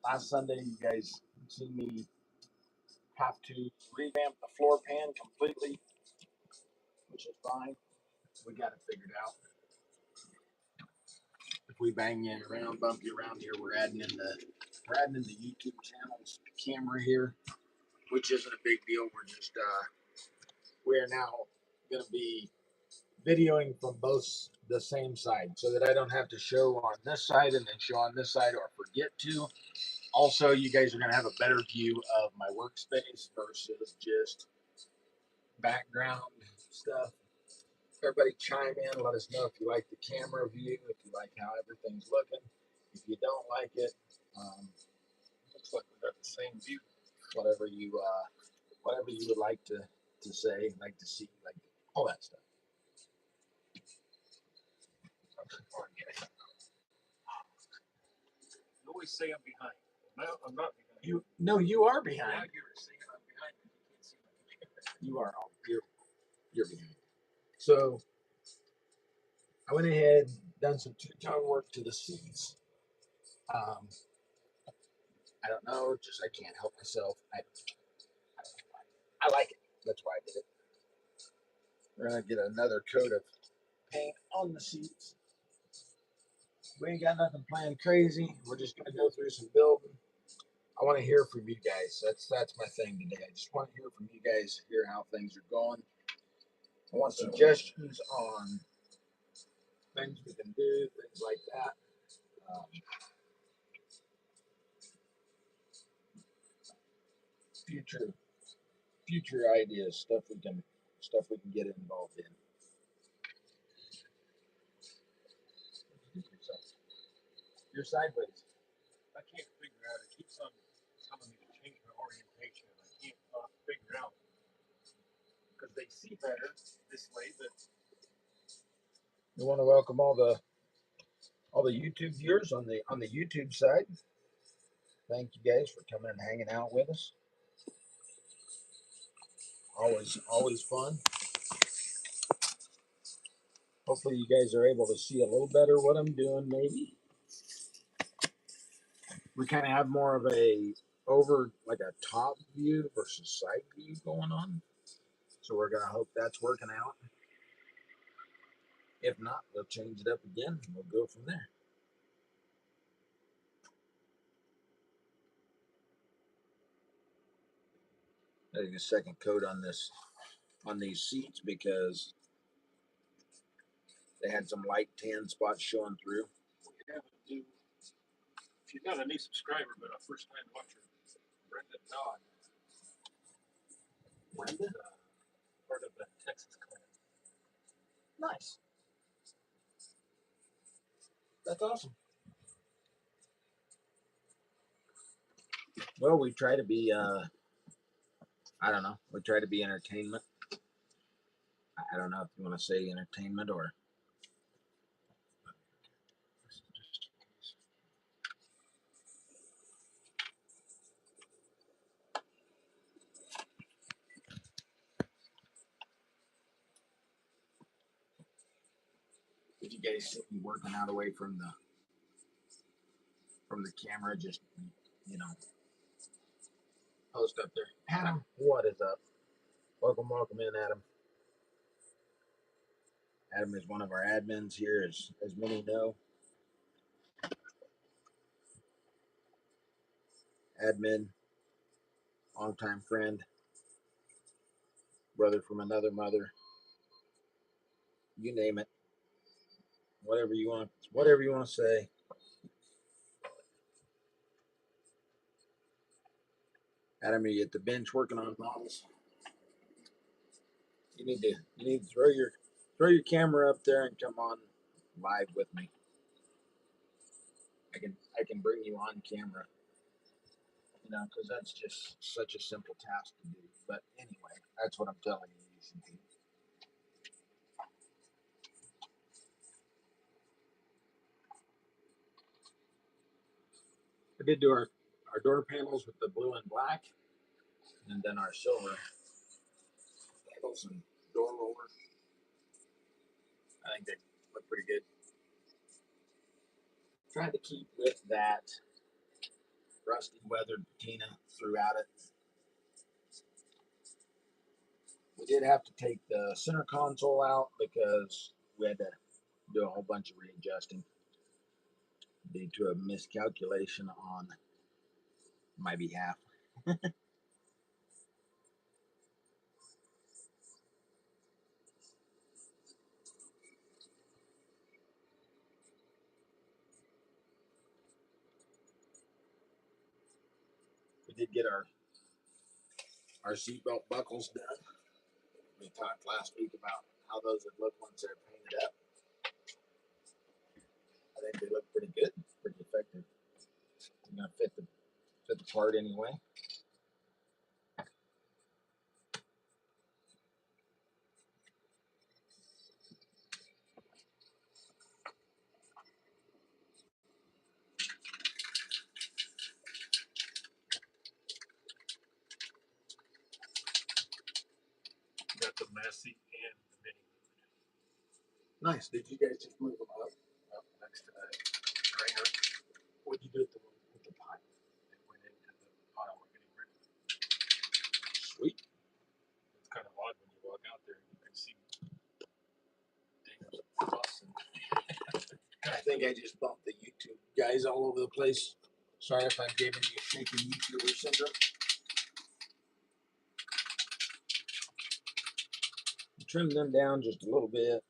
Last Sunday, you guys seen me have to revamp the floor pan completely, which is fine. We got it figured out. If we bang you around, bump you around here, we're adding in the YouTube channel's camera here, which isn't a big deal. We are now going to be videoing from both the same side, so that I don't have to show on this side and then show on this side or forget to. Also, you guys are going to have a better view of my workspace versus just background stuff. Everybody chime in. Let us know if you like the camera view, if you like how everything's looking. If you don't like it, looks like we got the same view. Whatever you would like to say, like to see, like all that stuff. You always say I'm behind. No, I'm not behind. You are behind. Now you're saying I'm behind because you can't see my You are. You're behind. So I went ahead, done some two-tone work to the seats. I don't know, just I can't help myself. I like it. That's why I did it. We're gonna get another coat of paint on the seats. We ain't got nothing planned crazy. We're just gonna go through some building. I want to hear from you guys. That's my thing today. I just want to hear from you guys, hear how things are going. I want suggestions on things we can do, things like that. Future ideas, stuff we can get involved in. You're sideways. I can't figure out. It keeps on telling me to change my orientation, and I can't figure out because they see better this way. But We want to welcome all the YouTube viewers on the YouTube side. Thank you guys for coming and hanging out with us. Always fun. Hopefully you guys are able to see a little better what I'm doing. Maybe we kind of have more of a like a top view versus side view going on. So we're gonna hope that's working out. If not, we'll change it up again and we'll go from there. Adding a second coat on these seats because they had some light tan spots showing through. She's not a new subscriber, but a first time watcher, Brenda Dodd. Brenda? Part of the Texas clan. Nice. That's awesome. Well, we try to be, I don't know, we try to be entertainment. I don't know if you want to say entertainment or. If you guys see me working out away from the camera, just, you know, post up there. Adam, what is up? Welcome in, Adam. Adam is one of our admins here, as many know. Admin, longtime friend, brother from another mother. You name it. Whatever you want to say. Adam, are you at the bench working on models? You need to throw your camera up there and come on live with me. I can bring you on camera, you know, because that's just such a simple task to do. But anyway, that's what I'm telling you should do. I did do our door panels with the blue and black, and then our silver panels and door roller. I think they look pretty good. Trying to keep with that rusty, weathered patina throughout it. We did have to take the center console out because we had to do a whole bunch of readjusting due to a miscalculation on my behalf. We did get our seatbelt buckles done. We talked last week about how those would look once they're painted up. I think they look pretty good, pretty effective. They're gonna fit the part anyway. Got the messy and the mini. Nice. Did you guys just move them Up next to that trainer. What'd you do with the pot? It went into the pile we're getting rid of. Sweet. It's kind of odd when you walk out there and you can see Dana's bus. I think I just bumped the YouTube guys all over the place. Sorry if I'm giving you shaky YouTuber syndrome. Trim them down just a little bit.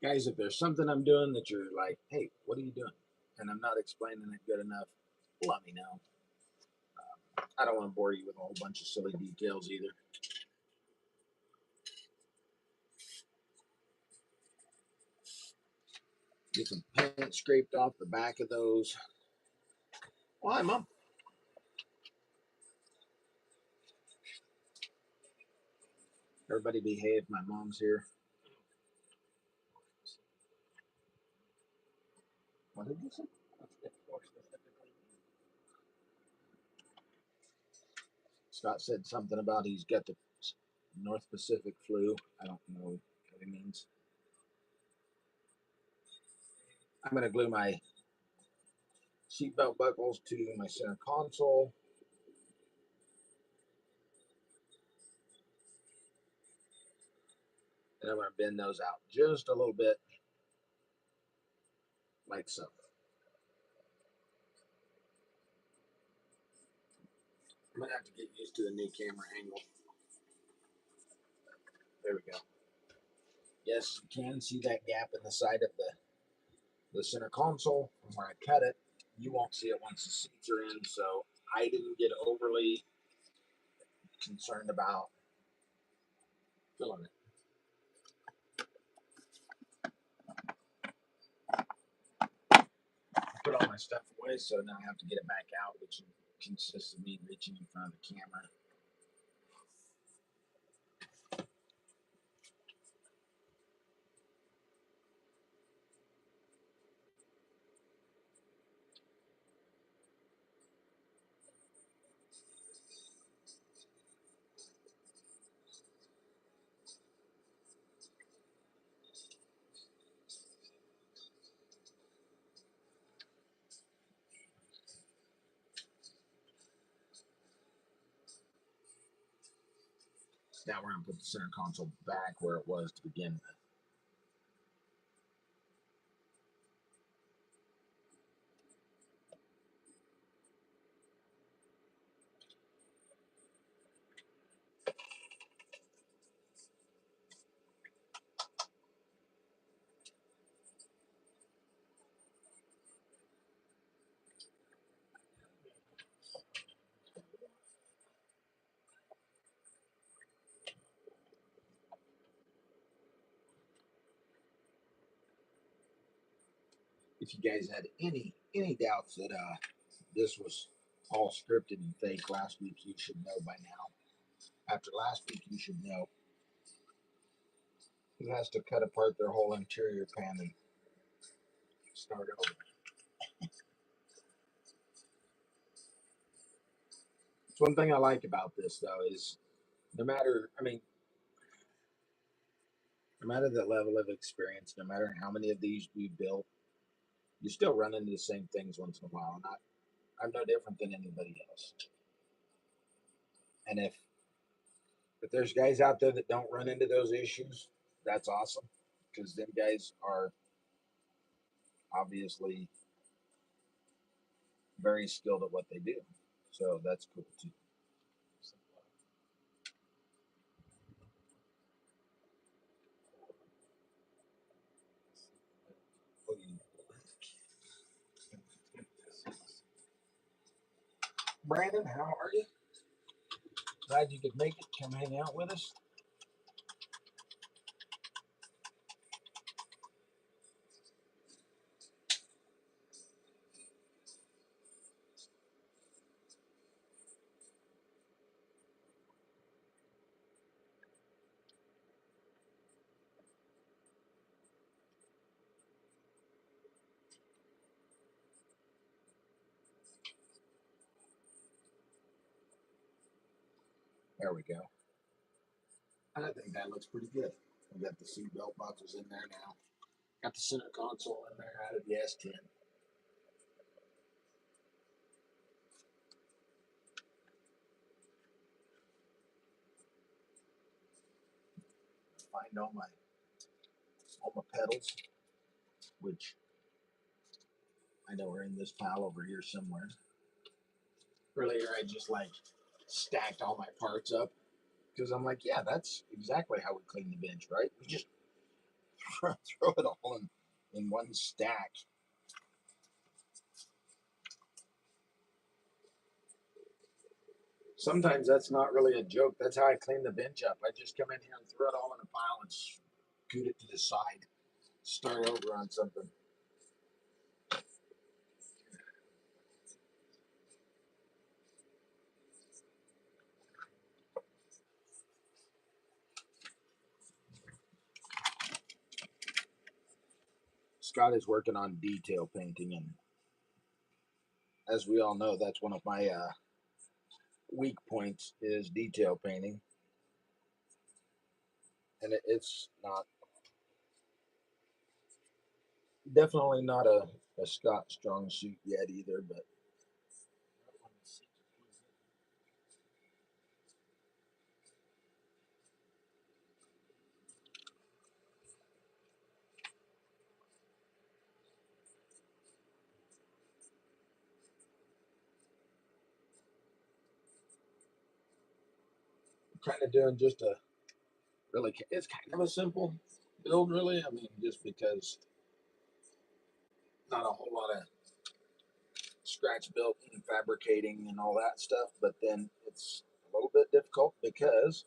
Guys, if there's something I'm doing that you're like, hey, what are you doing? And I'm not explaining it good enough, let me know. I don't want to bore you with a whole bunch of silly details either. Get some paint scraped off the back of those. Why, Mom? Everybody behave. My mom's here. What did you say? Scott said something about he's got the North Pacific flu. I don't know what he means. I'm going to glue my seatbelt buckles to my center console. And I'm going to bend those out just a little bit, like so. I'm going to have to get used to the new camera angle. There we go. Yes, you can see that gap in the side of the center console from where I cut it. You won't see it once the seats are in, so I didn't get overly concerned about filling it. Put all my stuff away, so now I have to get it back out, which consists of me reaching in front of the camera. Now we're going to put the center console back where it was to begin with. If you guys had any doubts that this was all scripted and fake last week, you should know by now. After last week, you should know. Who has to cut apart their whole interior pan and start over? It's one thing I like about this though is no matter no matter the level of experience, no matter how many of these we built, you still run into the same things once in a while. I'm no different than anybody else. And if there's guys out there that don't run into those issues, that's awesome, because them guys are obviously very skilled at what they do. So that's cool too. Brandon, how are you? Glad you could make it. Come hang out with us. There we go. I think that looks pretty good. We got the seat belt buckles in there now. Got the center console in there out of the S10. Find all my pedals, which I know are in this pile over here somewhere. Earlier, I just like stacked all my parts up because I'm like, yeah, that's exactly how we clean the bench, right? We just throw it all in one stack. Sometimes that's not really a joke. That's how I clean the bench up. I just come in here and throw it all in a pile and scoot it to the side. Start over on something. Scott is working on detail painting, and as we all know, that's one of my weak points is detail painting, and it's not definitely not a Scott strong suit yet either, but I'm kind of doing just a really, it's kind of a simple build, really. I mean, just because not a whole lot of scratch built and fabricating and all that stuff, but then it's a little bit difficult because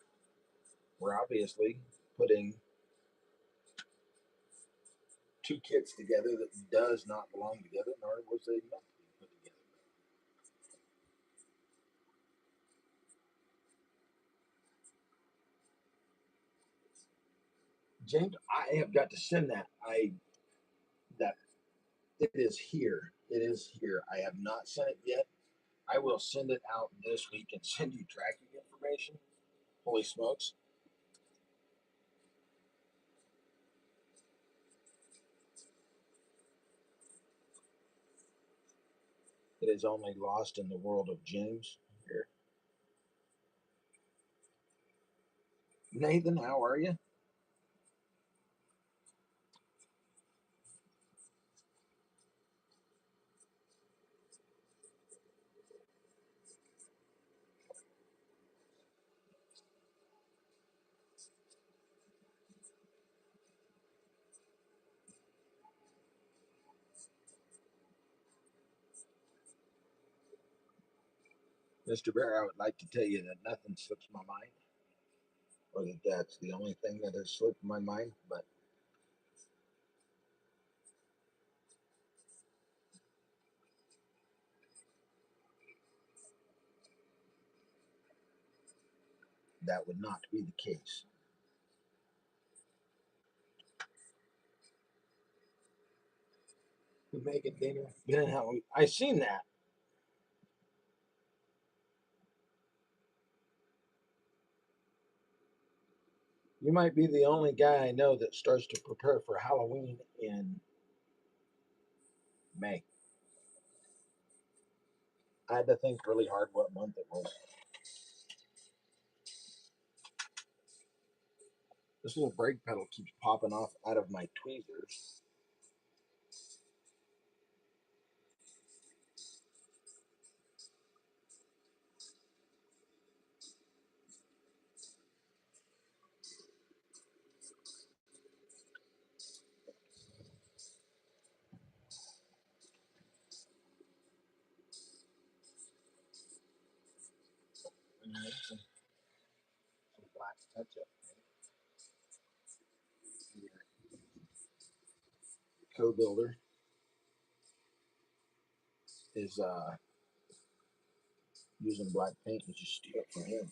we're obviously putting two kits together that does not belong together, nor was they meant to be put together. James, I have got to send that. That it is here. It is here. I have not sent it yet. I will send it out this week and send you tracking information. Holy smokes. It is only lost in the world of James here. Nathan, how are you? Mr. Bear, I would like to tell you that nothing slips my mind, or that that's the only thing that has slipped my mind, but that would not be the case. We're making dinner. Yeah, I seen that. You might be the only guy I know that starts to prepare for Halloween in May. I had to think really hard what month it was. This little brake pedal keeps popping off out of my tweezers. And then some black touch-up. Co-builder is using black paint. You just steal it from him.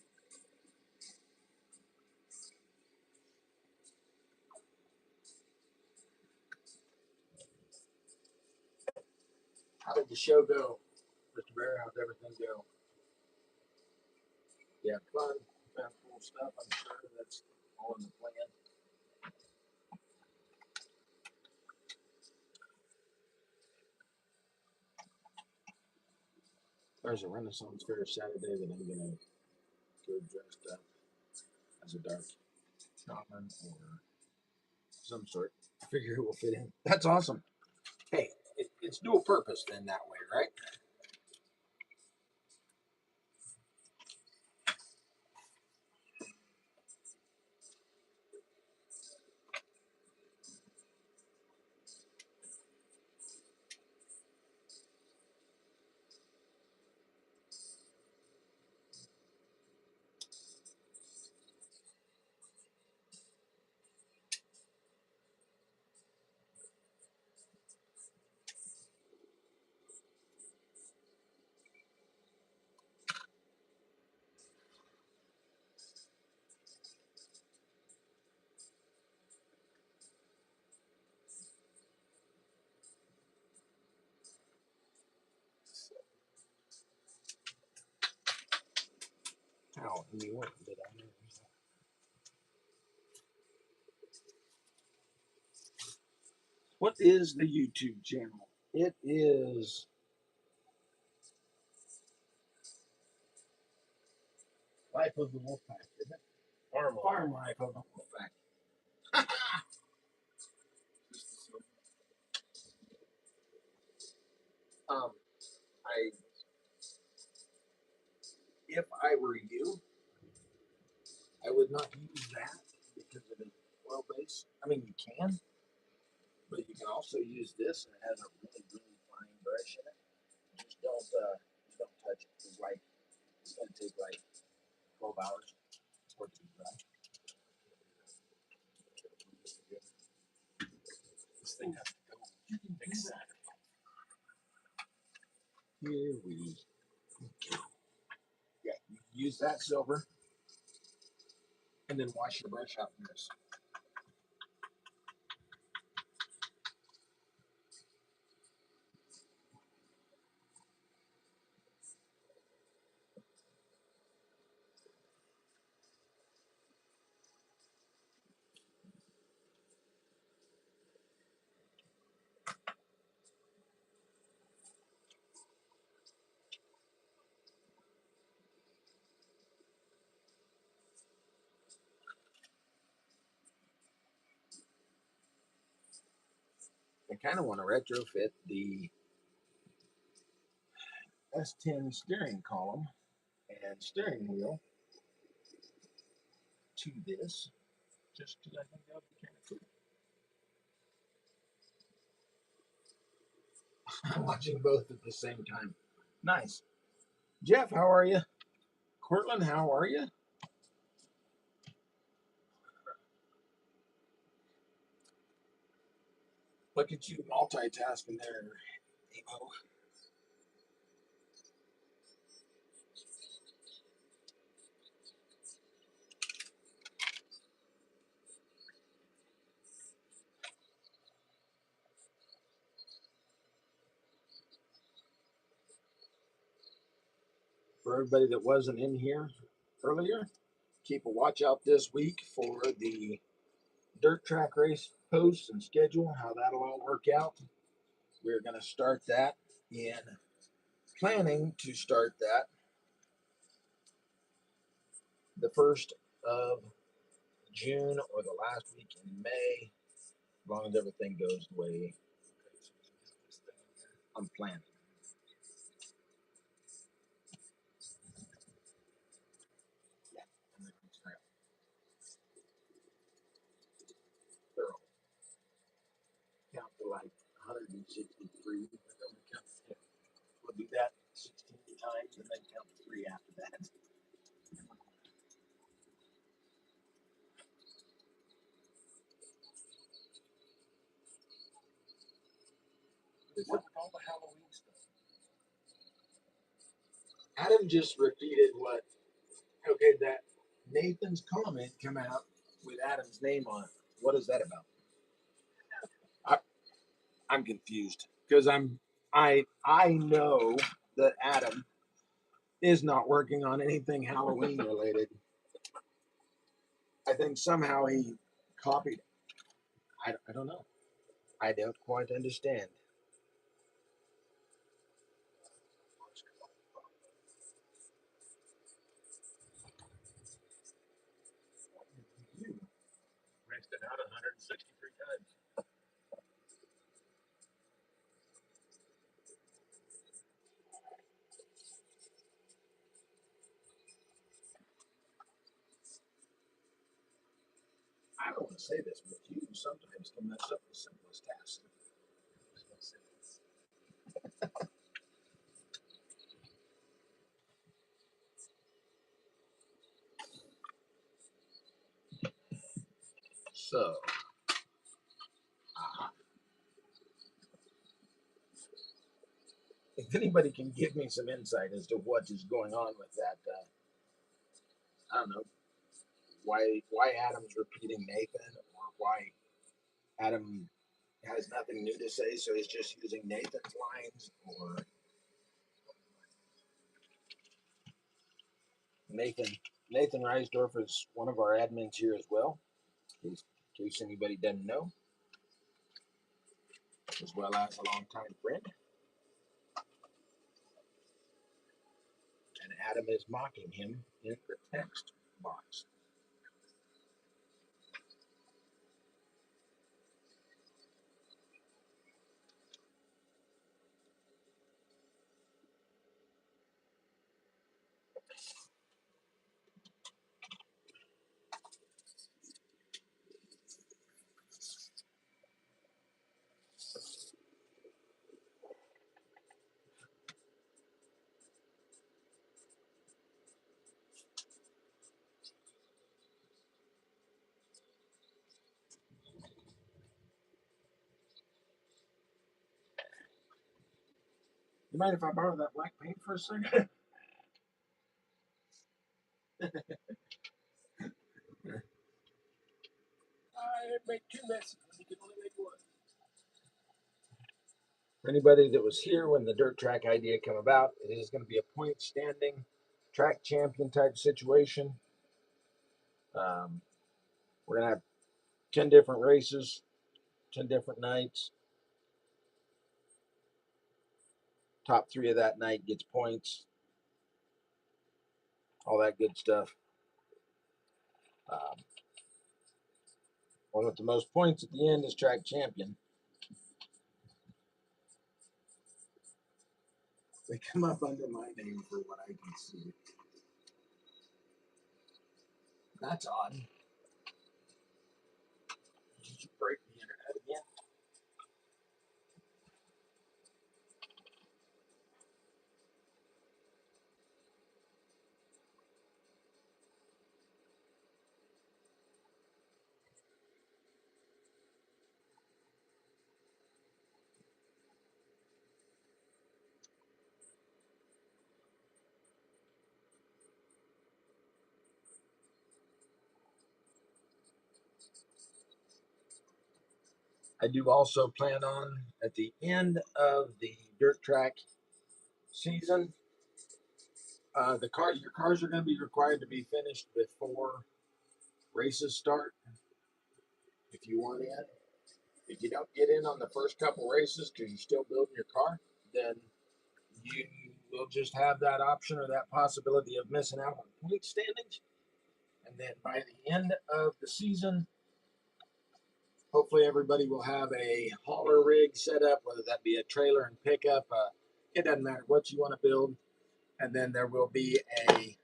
How did the show go, Mr. Bear? How'd everything go? Yeah, fun, found cool stuff. I'm sure that's all in the plan. There's a Renaissance Fair Saturday that I'm gonna go dressed up as a dark shaman or some sort. I figure it will fit in. That's awesome. Hey, it's dual purpose then that way, right? How in the world did I know? What is the YouTube channel? It is Life of the Wolfpac, isn't it? Farm Life of the Wolfpac. I if I were you, I would not use that because it is oil based. I mean, you can, but you can also use this, and it has a really, really fine brush in it. Just don't touch it. It's like it's gonna take like 12 hours for it to dry. This thing has to go. Exactly. Here we go. Yeah, you use that silver, and then wash your brush out in this. I kind of want to retrofit the S10 steering column and steering wheel to this, just because I think that would be kind of cool. I'm watching both at the same time. Nice. Jeff, how are you? Cortland, how are you? Look at you multitasking there, Emo. For everybody that wasn't in here earlier, keep a watch out this week for the dirt track race posts and schedule, how that'll all work out. We're going to start that in planning to start that the 1st of June or the last week in May, as long as everything goes the way I'm planning. Yeah, and then it's thorough. Count to like 163, but then we count to 10. We'll do that 16 times and then count to 3 after that. What with all the Halloween stuff? Adam just repeated what, okay, that Nathan's comment come out with Adam's name on it. What is that about? I'm confused because I know that Adam is not working on anything Halloween related. I think somehow he copied it. I don't know. I don't quite understand. Rinsed it out 163 times. I don't want to say this, but you sometimes can mess up the simplest tasks. So, if anybody can give me some insight as to what is going on with that, I don't know why Adam's repeating Nathan, or why Adam has nothing new to say, so he's just using Nathan's lines, or Nathan Reisdorf is one of our admins here as well, in case anybody doesn't know, as well as a longtime friend. And Adam is mocking him in the text box. You mind if I borrow that black paint for a second? I make 2 messes when you can only make 1. For anybody that was here when the dirt track idea came about, it is going to be a point standing track champion type situation. We're going to have 10 different races, 10 different nights. Top 3 of that night gets points, all that good stuff. One with the most points at the end is track champion. They come up under my name for what I can see. That's odd. Did you break the internet again? I do also plan on at the end of the dirt track season, your cars are going to be required to be finished before races start. If you want in, if you don't get in on the first couple races because you're still building your car, then you we'll just have that option or that possibility of missing out on point standings. And then by the end of the season, hopefully everybody will have a hauler rig set up, whether that be a trailer and pickup. It doesn't matter what you want to build. And then there will be a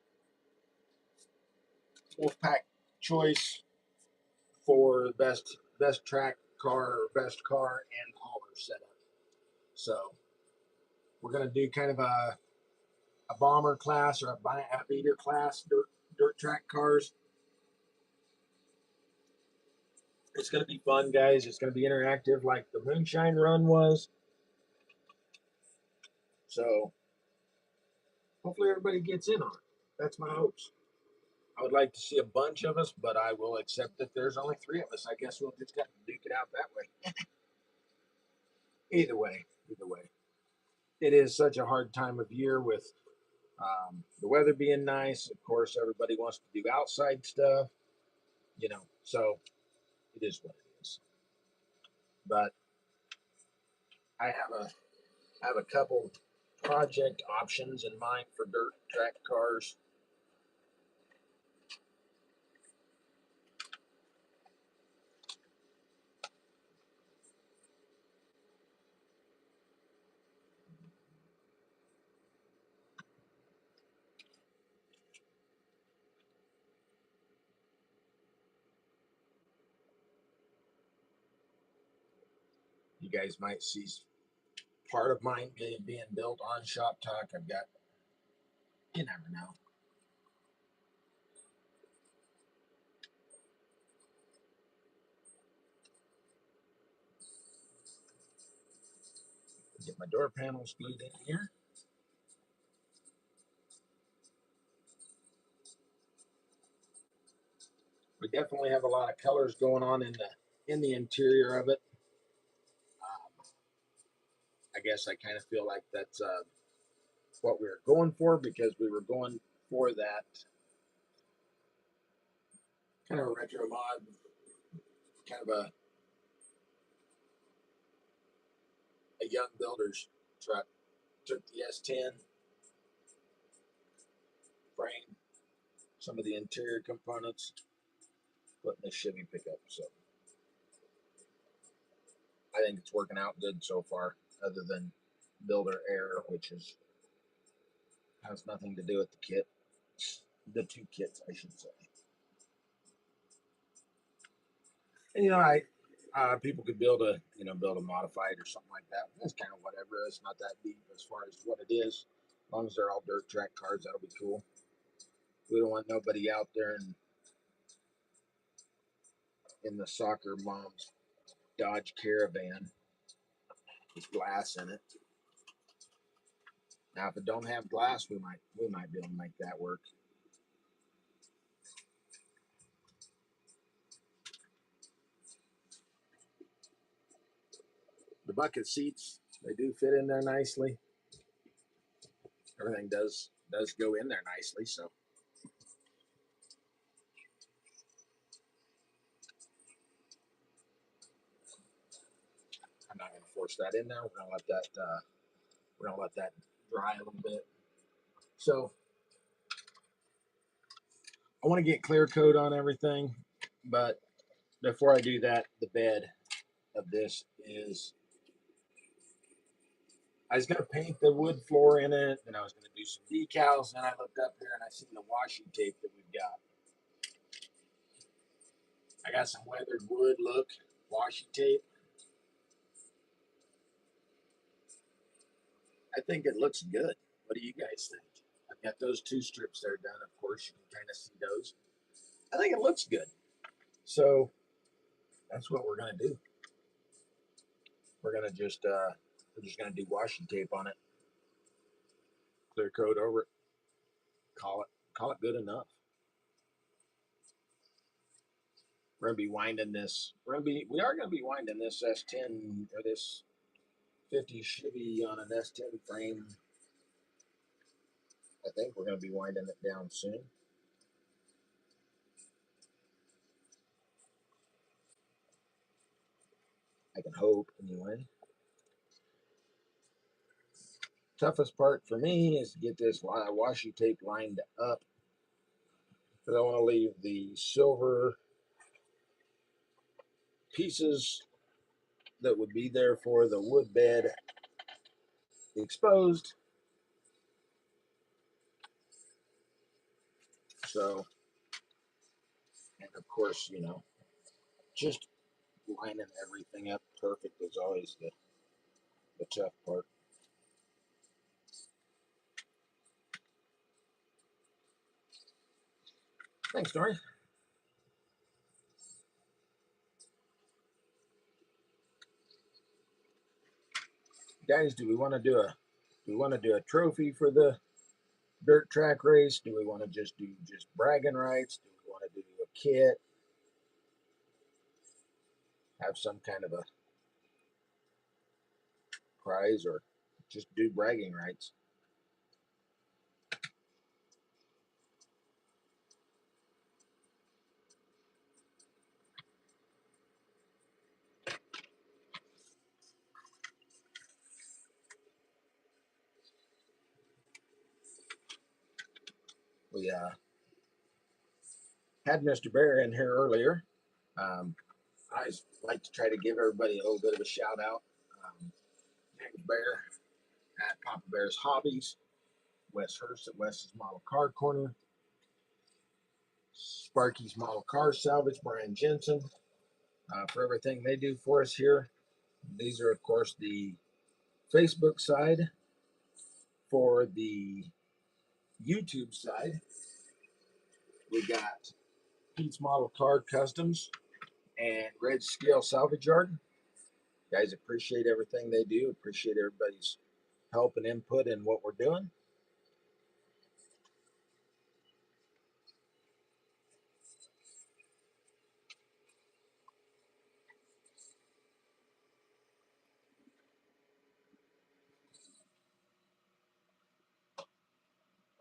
Wolfpac choice for best track car or best car and hauler setup. So we're gonna do kind of a bomber class or a beater class dirt track cars. It's gonna be fun, guys. It's gonna be interactive like the Moonshine Run was. So hopefully everybody gets in on it. That's my hopes. I would like to see a bunch of us, but I will accept that there's only 3 of us. I guess we'll just have to duke it out that way. Either way, it is such a hard time of year with the weather being nice. Of course, everybody wants to do outside stuff, so it is what it is. But I have a couple project options in mind for dirt track cars. You guys might see part of mine being built on Shop Talk. I've got, you never know. Get my door panels glued in here. We definitely have a lot of colors going on in the interior of it. I guess I kind of feel like that's what we were going for, because we were going for that kind of a retro mod, kind of a young builder's truck. Took the S10 frame, some of the interior components, put in the Chevy pickup. So I think it's working out good so far, other than builder error, which has nothing to do with the kit. The 2 kits, I should say. And people could build a modified or something like that. It's kind of whatever. It's not that deep as far as what it is. As long as they're all dirt track cars, that'll be cool. We don't want nobody out there in the soccer mom's Dodge Caravan with glass in it. Now, if it don't have glass, we might be able to make that work. The bucket seats, they do fit in there nicely. Everything does go in there nicely, so I'm not going to force that in there. We're going to let that dry a little bit. So I want to get clear coat on everything, but before I do that, the bed of this is, I was going to paint the wood floor in it, and I was going to do some decals, and I looked up here and I seen the washi tape that we've got. I got some weathered wood look washi tape. I think it looks good. What do you guys think? I've got those 2 strips there done. Of course, you can kind of see those. I think it looks good. So that's what we're going to do. We're going to we're just going to do washi tape on it. Clear coat over it. Call it good enough. We're gonna be winding this. We are gonna be winding this S10 or this 50 Chevy on an S10 frame. I think we're gonna be winding it down soon. I can hope, anyway. Toughest part for me is to get this washi tape lined up, because I want to leave the silver pieces that would be there for the wood bed exposed. So, and of course, just lining everything up perfect is always the tough part. Thanks, Dory. Guys, do we want to do a trophy for the dirt track race? Do we want to just do bragging rights? Do we want to do a kit? Have some kind of a prize, or just do bragging rights? We had Mr. Bear in here earlier. I like to try to give everybody a little bit of a shout out. James Bear at Papa Bear's Hobbies, Wes Hurst at Wes's Model Car Corner, Sparky's Model Car Salvage, Brian Jensen, for everything they do for us here. These are, of course, the Facebook side. For the YouTube side, we got Pete's Model Car Customs and Red Scale Salvage Yard. Guys, appreciate everything they do. Appreciate everybody's help and input in what we're doing.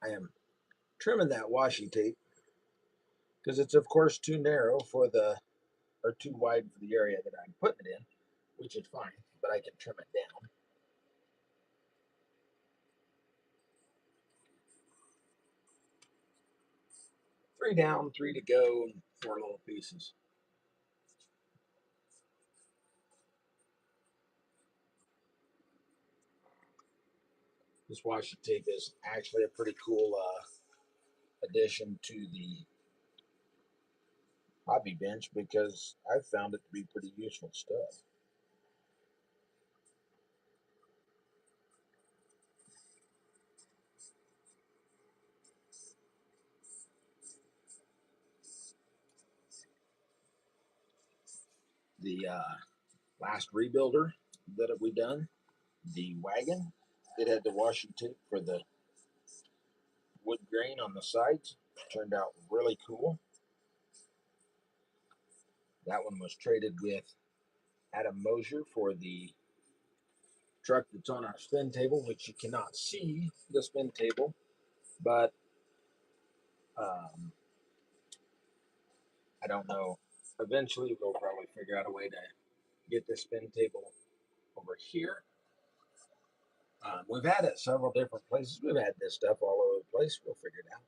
I am trimming that washi tape because it's, of course, too narrow for or too wide for the area that I'm putting it in, which is fine, but I can trim it down. Three down, three to go, 4 little pieces. This washi tape is actually a pretty cool addition to the hobby bench because I've found it to be pretty useful stuff. The last rebuilder that we done, the wagon, it had the washi tape for the wood grain on the sides. Turned out really cool. That one was traded with Adam Mosier for the truck that's on our spin table, which you cannot see the spin table, but I don't know. Eventually, we'll probably figure out a way to get the spin table over here. We've had it several different places. We've had this stuff all over the place. We'll figure it out.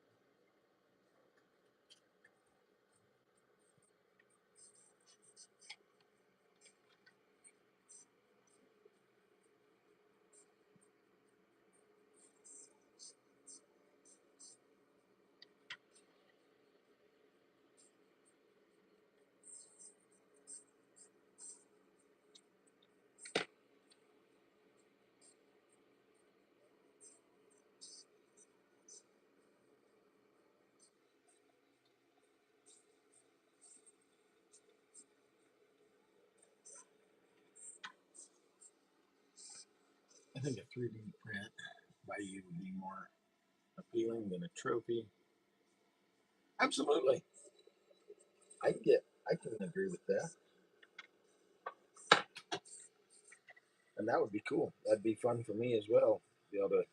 I think a 3D print by you would be more appealing than a trophy. Absolutely. I can agree with that. And that would be cool. That'd be fun for me as well. Be able to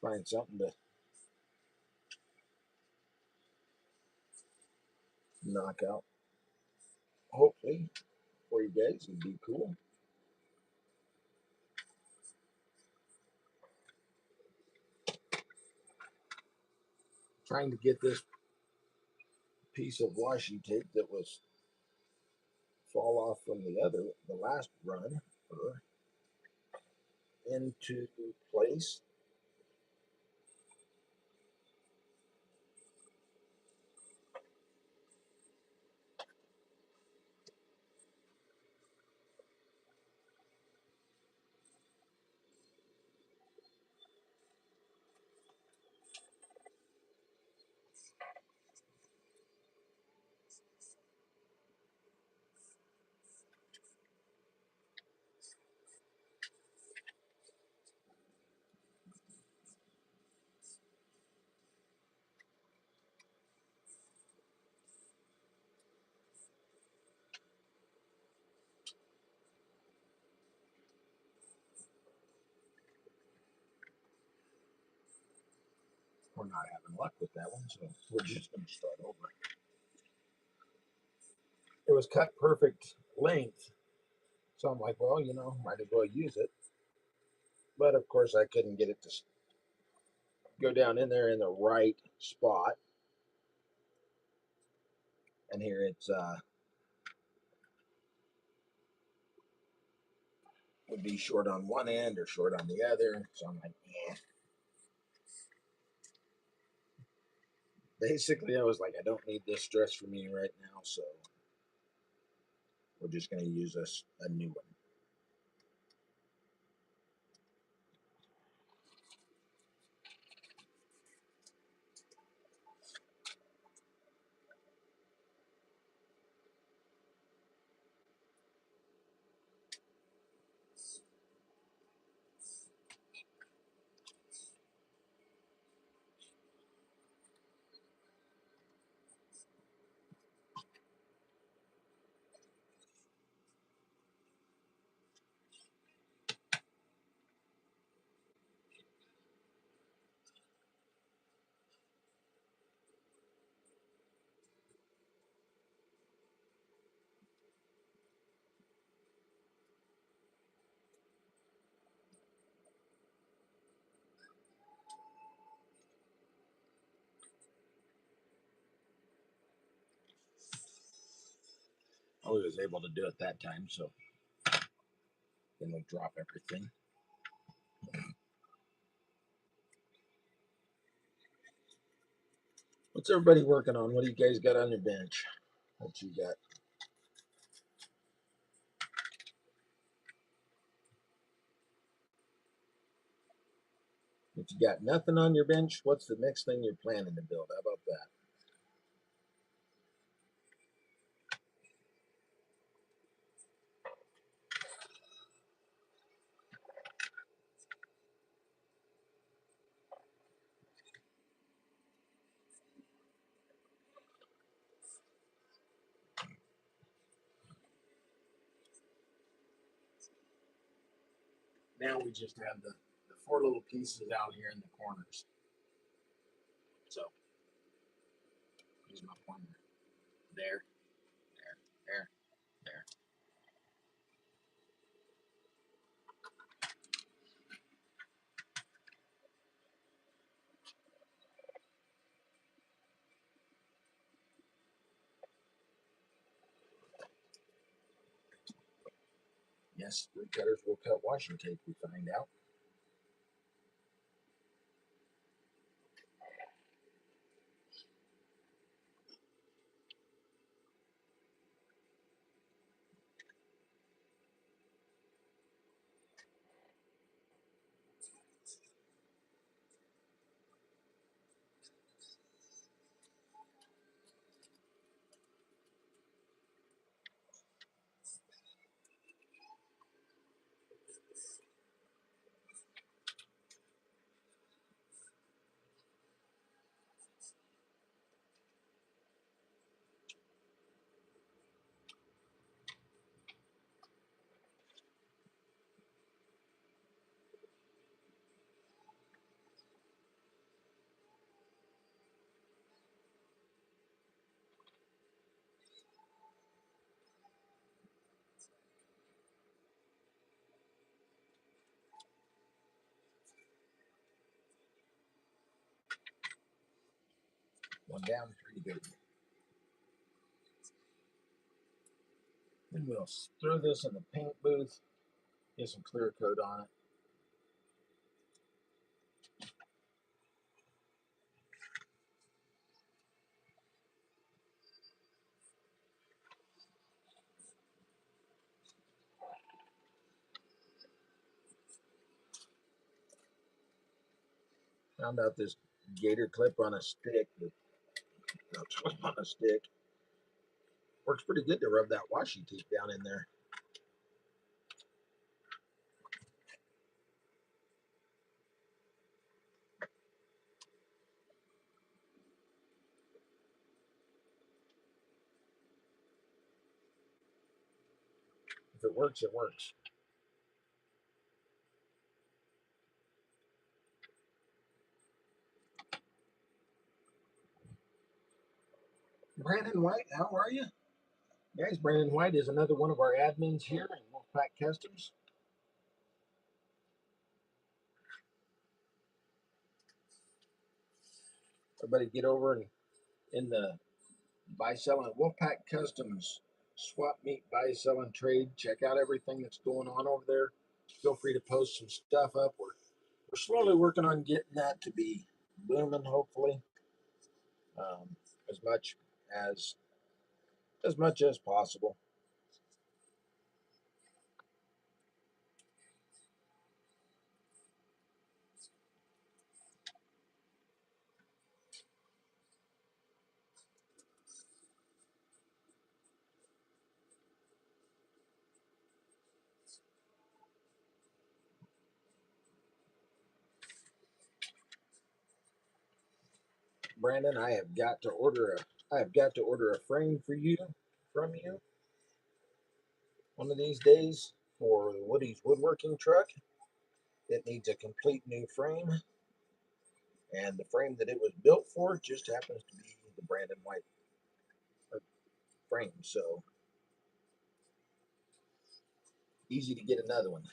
find something to knock out. Hopefully for you guys, it'd be cool. trying to get this piece of washi tape that was fall off from the last run into place. We're not having luck with that one, so we're just going to start over. It was cut perfect length, so I'm like, well, might as well use it. But of course, I couldn't get it to go down in there in the right spot. And here it's would be short on one end or short on the other. So I'm like, yeah. Basically, I was like, I don't need this dress for me right now, so we're just going to use a new one. I was able to do it that time, so then we'll drop everything. What's everybody working on? What do you guys got on your bench? What you got? If you got nothing on your bench, what's the next thing you're planning to build? How about that? Now we just have the four little pieces out here in the corners. So here's my pointer. There, there, there. Yes, wood cutters will cut washi tape, we find out. One down, three to go. Then we'll throw this in the paint booth, get some clear coat on it. Found out this gator clip on a stick, clip on a stick, works pretty good to rub that washi tape down in there. If it works, it works. Brandon White, how are you? Guys, Brandon White is another one of our admins here in Wolfpac Customs. Everybody get over and in the buy, sell, and Wolfpac Customs swap meet, buy, sell, and trade. Check out everything that's going on over there. Feel free to post some stuff up. We're slowly working on getting that to be booming, hopefully, um, as much as possible. Brandon, I have got to order a frame for you from you one of these days for Woody's woodworking truck. It needs a complete new frame, and the frame that it was built for just happens to be the Brandon White frame. So easy to get another one.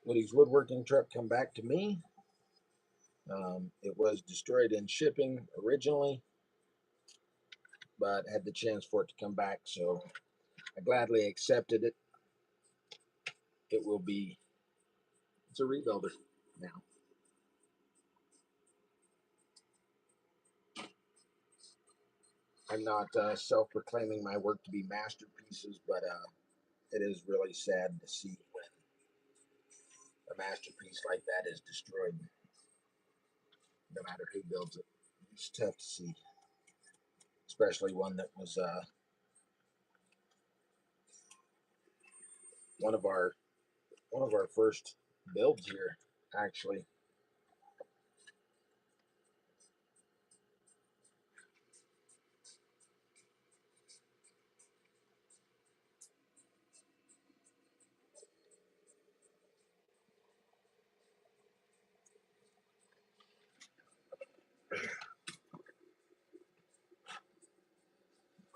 Woody's woodworking truck come back to me. It was destroyed in shipping originally, but had the chance for it to come back, so I gladly accepted it. It's a rebuilder now. I'm not self-proclaiming my work to be masterpieces, but it is really sad to see when a masterpiece like that is destroyed, no matter who builds it. It's tough to see, especially one that was one of our first builds here, actually.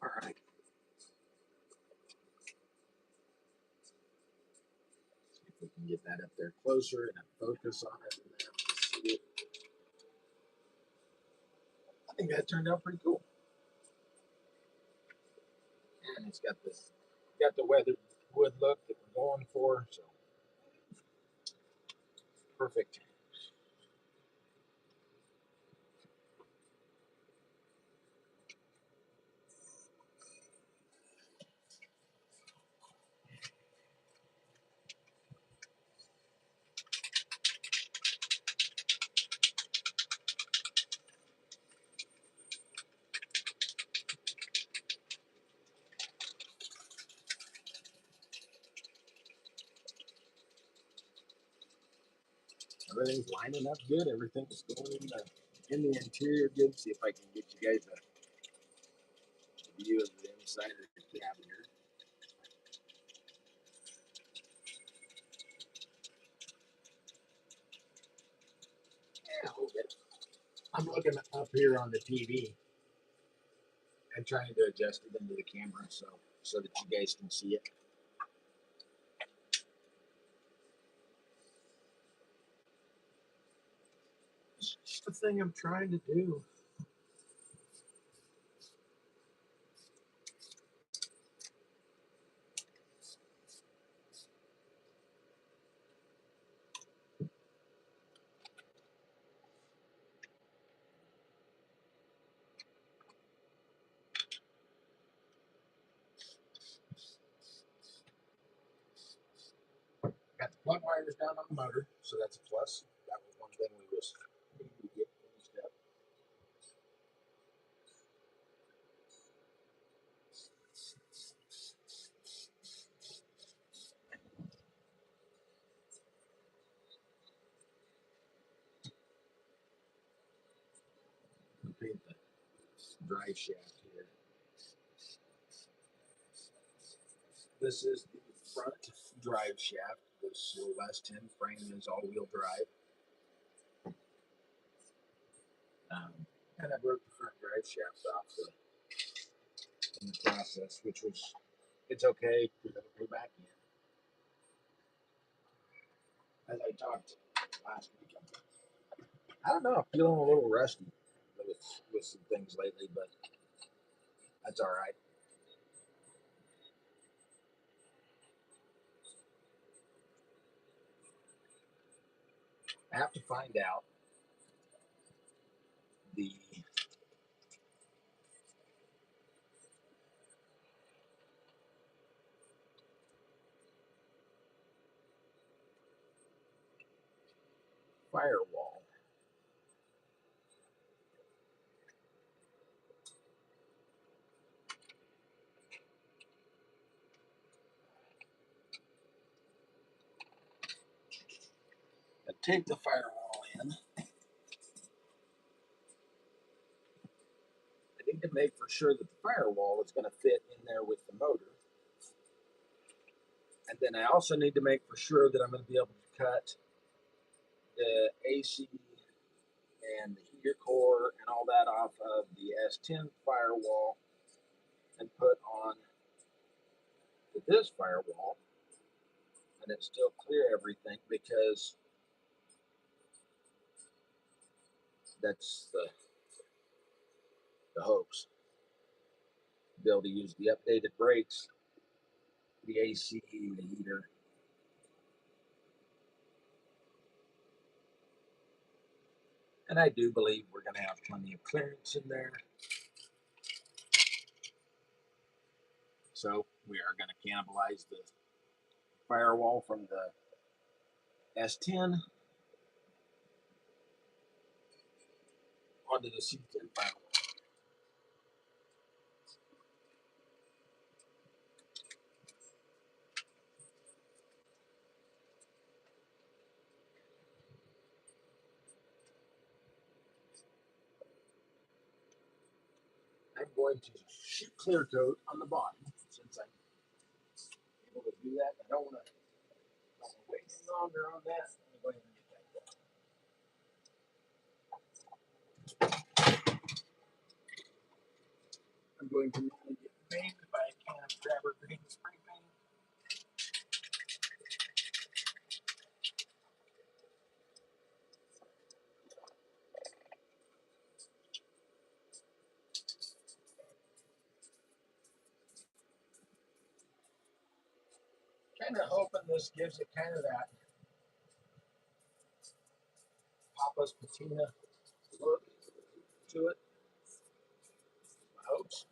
All right. See if we can get that up there closer and focus on it. See it. I think that turned out pretty cool. And it's got the weathered wood look that we're going for, so perfect. Everything's lining up good. Everything's going in the interior good. See if I can get you guys a view of the inside of the cabin here. Yeah, a little bit. I'm looking up here on the TV and trying to adjust it into the camera so that you guys can see it. the thing I'm trying to do. Got the plug wires down on the motor, so that's a plus. That was one thing we was needing to get finished up. Paint the drive shaft here. This is the front drive shaft. This S10 frame is all-wheel drive. And I broke the front drive shaft off in the process, which was, it's okay, we gotta go back in. As I talked last week, I don't know, I'm feeling a little rusty with some things lately, but that's all right. I have to find out the firewall. I take the firewall in. I need to make for sure that the firewall is going to fit in there with the motor. And then I also need to make for sure that I'm going to be able to cut the AC and the heater core and all that off of the S10 firewall and put on this firewall, and it still clear everything, because that's the hopes. Be able to use the updated brakes, the AC, the heater. And I do believe we're going to have plenty of clearance in there. So we are going to cannibalize the firewall from the S10 onto the C10 firewall. I'm going to shoot clear coat on the bottom, since I'm able to do that. I don't want to wait any longer on that. I'm going to go ahead and get that done. I'm going to normally get painted by a can of Grabber green spray paint. Kind of hoping this gives it kind of that Papa's patina look to it. I hope so.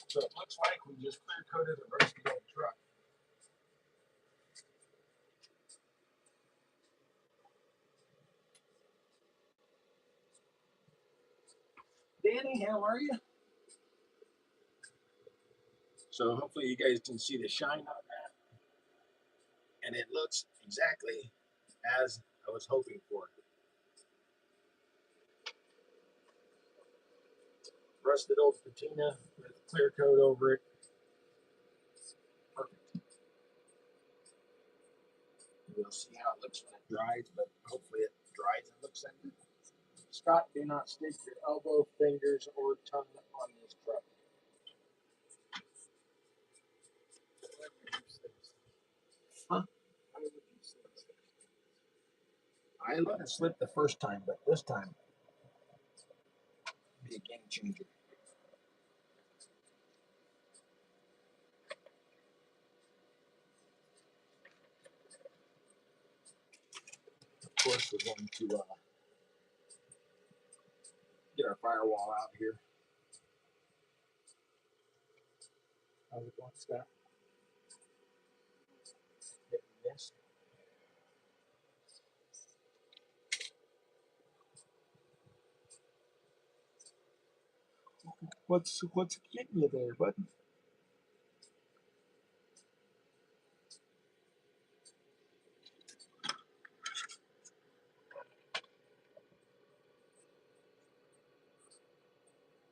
So it looks like we just clear coated a rusty old truck. Danny, how are you? So hopefully you guys can see the shine on that. And it looks exactly as I was hoping for. Rusted old patina with clear coat over it. Perfect. We'll see how it looks when it dries, but hopefully it dries and looks like it. Scott, do not stick your elbow, fingers, or tongue on this truck. I let it slip the first time, but this time be a game changer. Of course, we're going to get our firewall out here. How's it going, Scott? Hit and miss. What's getting you there, bud?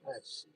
Let's see.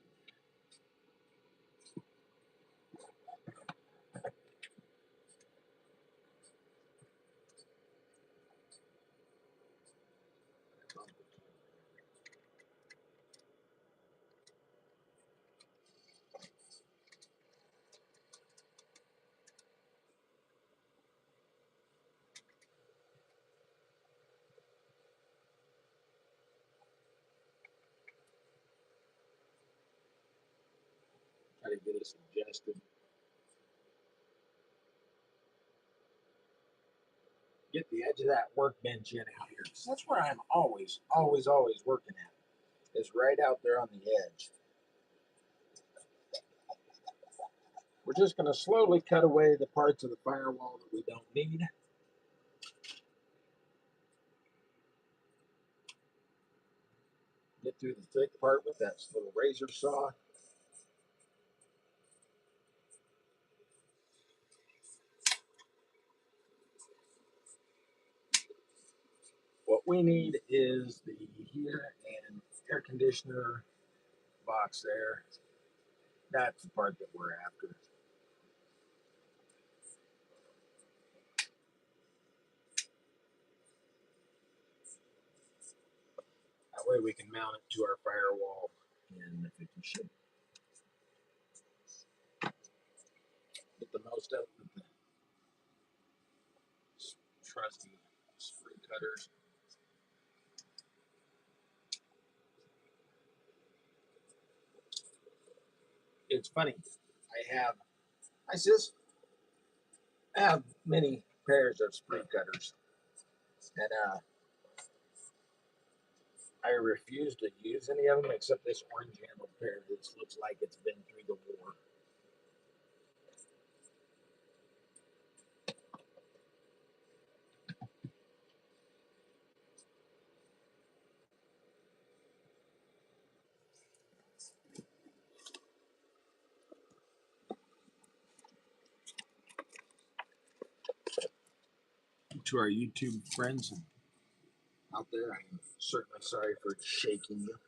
Try to get it suggested. Get the edge of that workbench in out here. 'Cause that's where I'm always working at. Is right out there on the edge. We're just going to slowly cut away the parts of the firewall that we don't need. Get through the thick part with that little razor saw. What we need is the heater and air conditioner box there. That's the part that we're after. That way we can mount it to our firewall in the 50 shape. Get the most out of the trusty spring cutters. It's funny. I just have many pairs of spring cutters, and I refuse to use any of them except this orange handled pair. This looks like it's been through the war. To our YouTube friends out there, I'm certainly sorry for shaking you.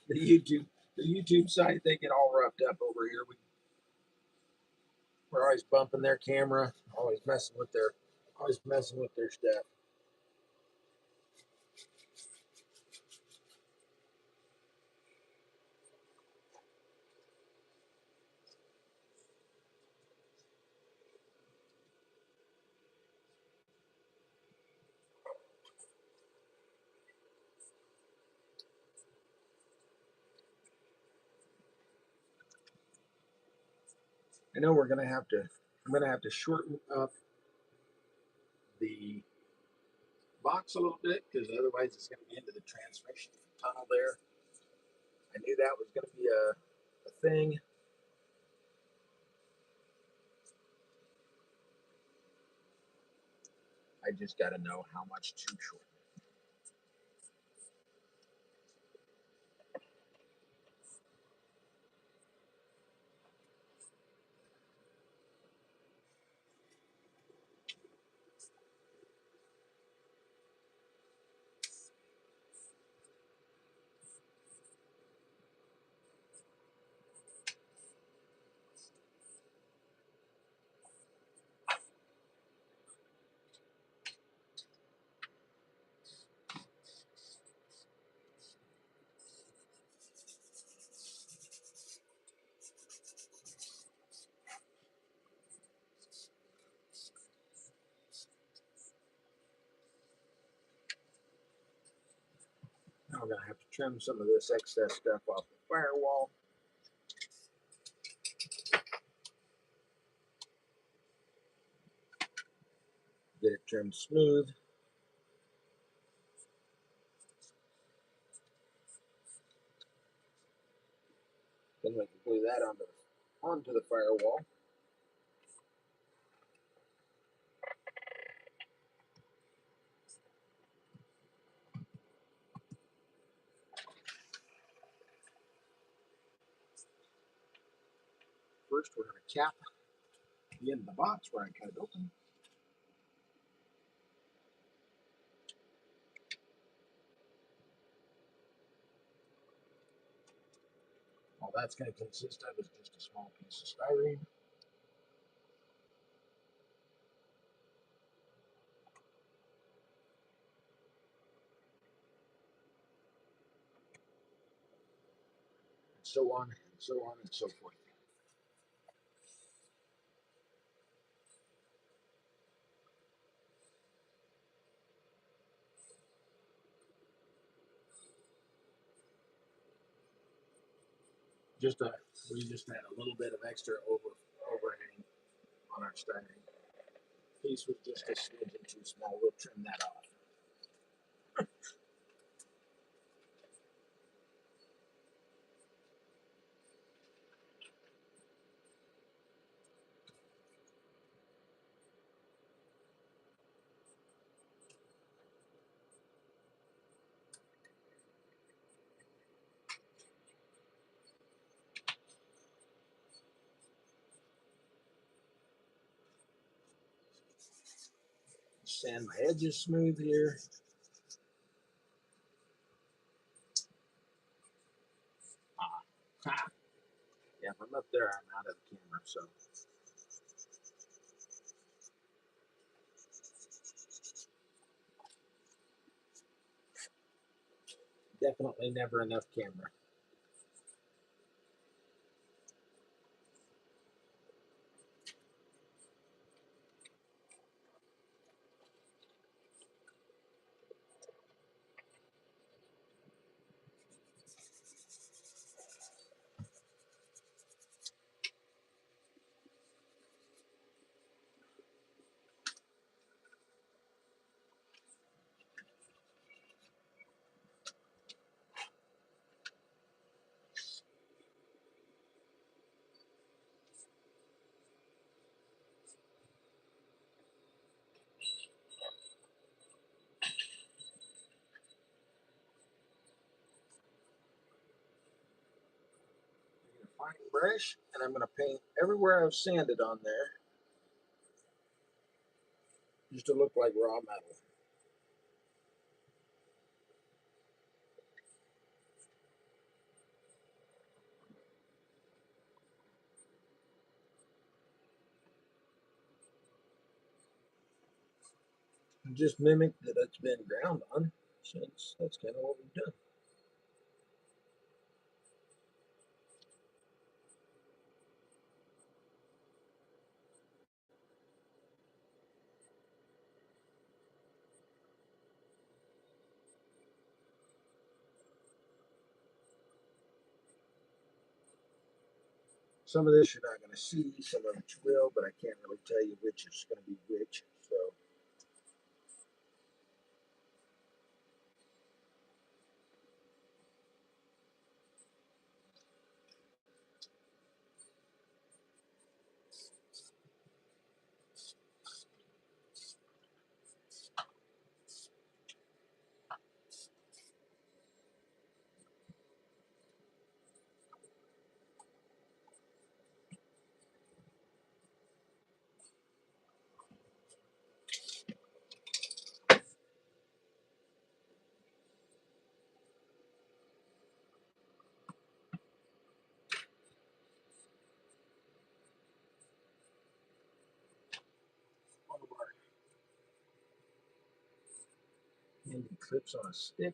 The YouTube side, they get all roughed up over here. We're always bumping their camera, always messing with their stuff. I know I'm gonna have to shorten up the box a little bit because otherwise it's gonna be into the transmission tunnel there. I knew that was gonna be a thing. I just gotta know how much to shorten. Now we're gonna have to trim some of this excess stuff off the firewall. Get it trimmed smooth. Then we can glue that onto the firewall. First, we're going to cap the end of the box where I cut it open. All that's going to consist of is just a small piece of styrene. And so on and so on and so forth. We just had a little bit of extra overhang on our styrene. Piece was just a smidgen too small. We'll trim that off. Sand my edges smooth here. Yeah, from up there, I'm out of the camera, so. Definitely never enough camera. Fine brush, and I'm going to paint everywhere I've sanded on there just to look like raw metal. And just mimic that it's been ground on, since that's kind of what we've done. Some of this you're not going to see, some of it you will, but I can't really tell you which is going to be which. So one of our handy clips on a stick.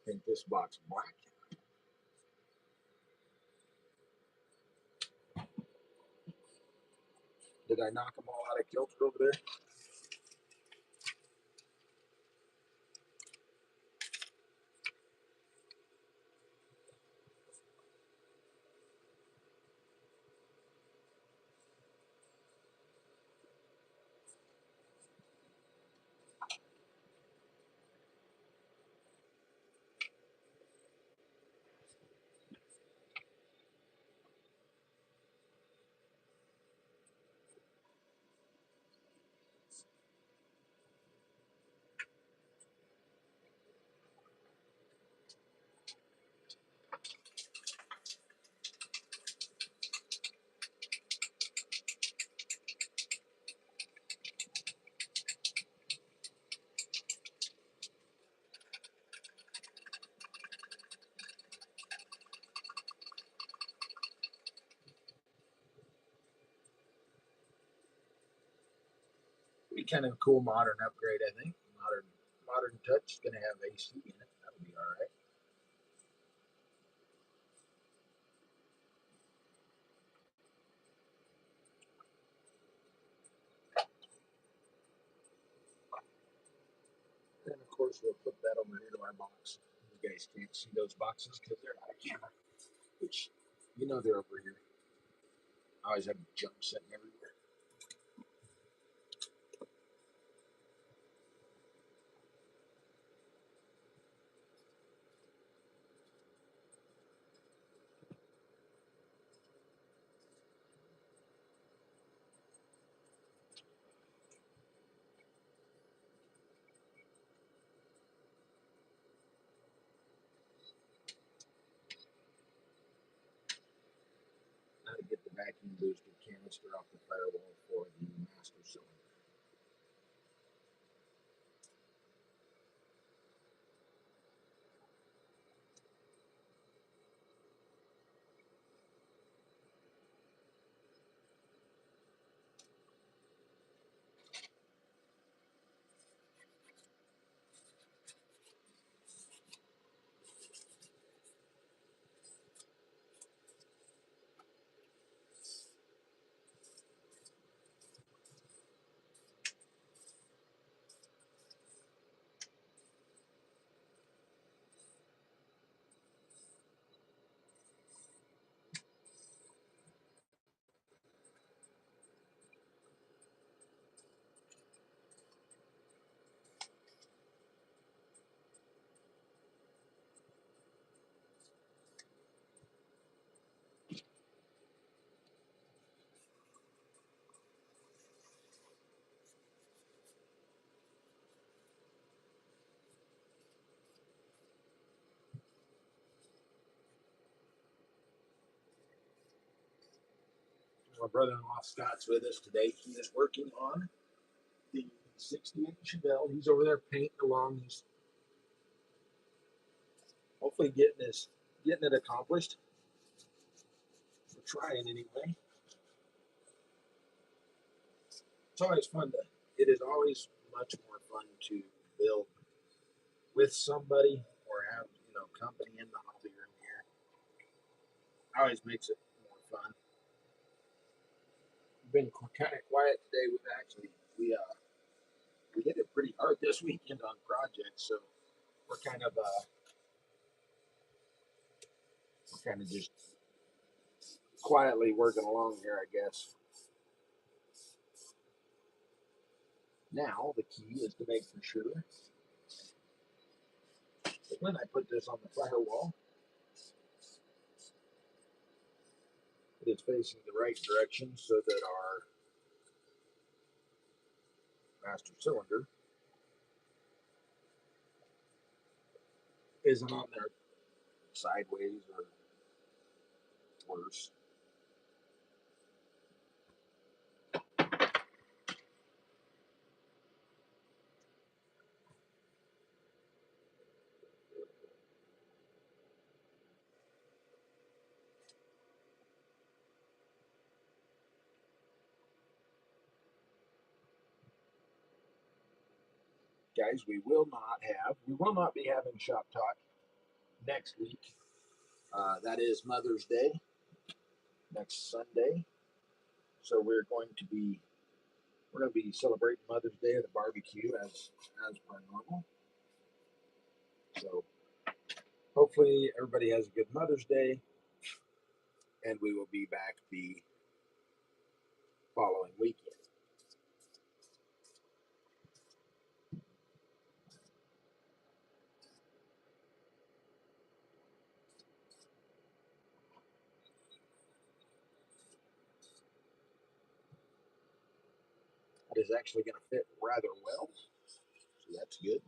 Paint this box black. Did I knock them all out of kilter over there? Be kind of a cool modern upgrade, I think. Modern touch is going to have AC in it. That'll be all right. And of course, we'll put that over here to our box. You guys can't see those boxes because they're not a camera, which you know they're over here. I always have junk sitting everywhere. Now to get the vacuum booster canister off the firewall for the master cylinder. My brother-in-law Scott's with us today. He is working on the 68 Chevelle. He's over there painting along. He's hopefully getting it accomplished. We're trying anyway. It's always fun to. It is always much more fun to build with somebody or have company in the hobby room here. Always makes it more fun. Been kind of quiet today. We hit it pretty hard this weekend on projects, so we're kind of just quietly working along here, I guess. Now the key is to make for sure that when I put this on the firewall, it is facing the right direction so that our master cylinder isn't on there sideways or worse. Guys, we will not be having shop talk next week. That is Mother's Day next Sunday. So we're going to be celebrating Mother's Day at the barbecue as per normal. So hopefully everybody has a good Mother's Day, and we will be back the following weekend. That is actually going to fit rather well, so that's good.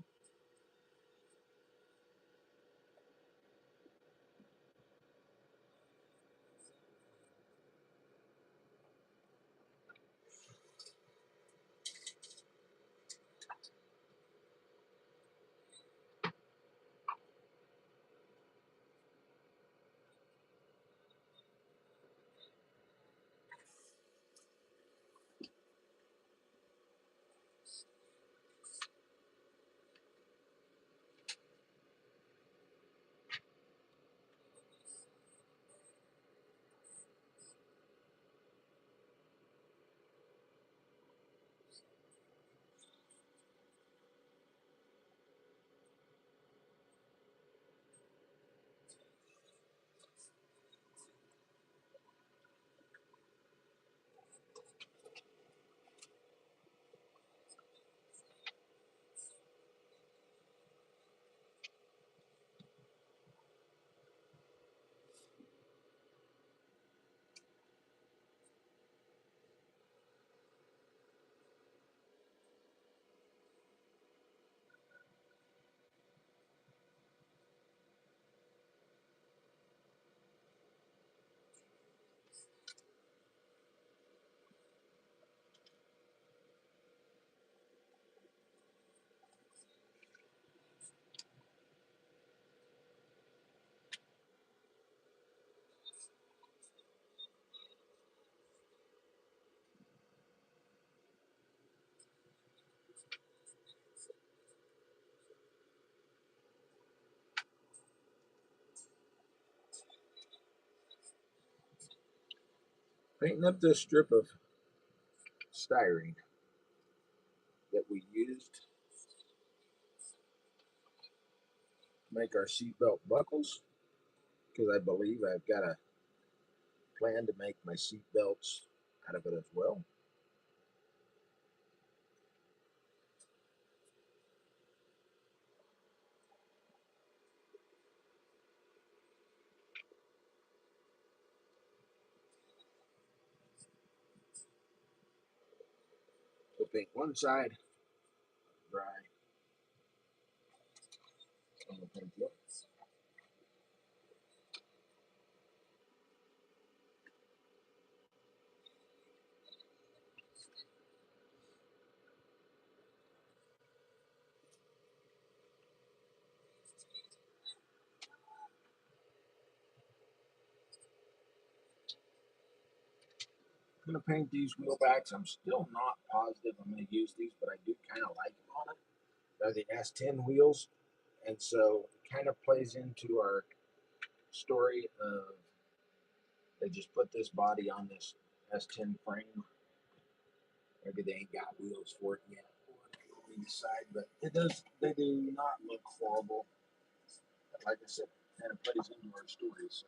Painting up this strip of styrene that we used to make our seatbelt buckles, because I believe I've got a plan to make my seatbelts out of it as well. So paint one side, dry, and we'll paint the other. I'm going to paint these wheel backs. I'm still not positive I'm going to use these, but I do kind of like them on it. They're the S10 wheels, and so it kind of plays into our story of they just put this body on this S10 frame. Maybe they ain't got wheels for it yet. We decide, but they do not look horrible. But like I said, kind of plays into our story. So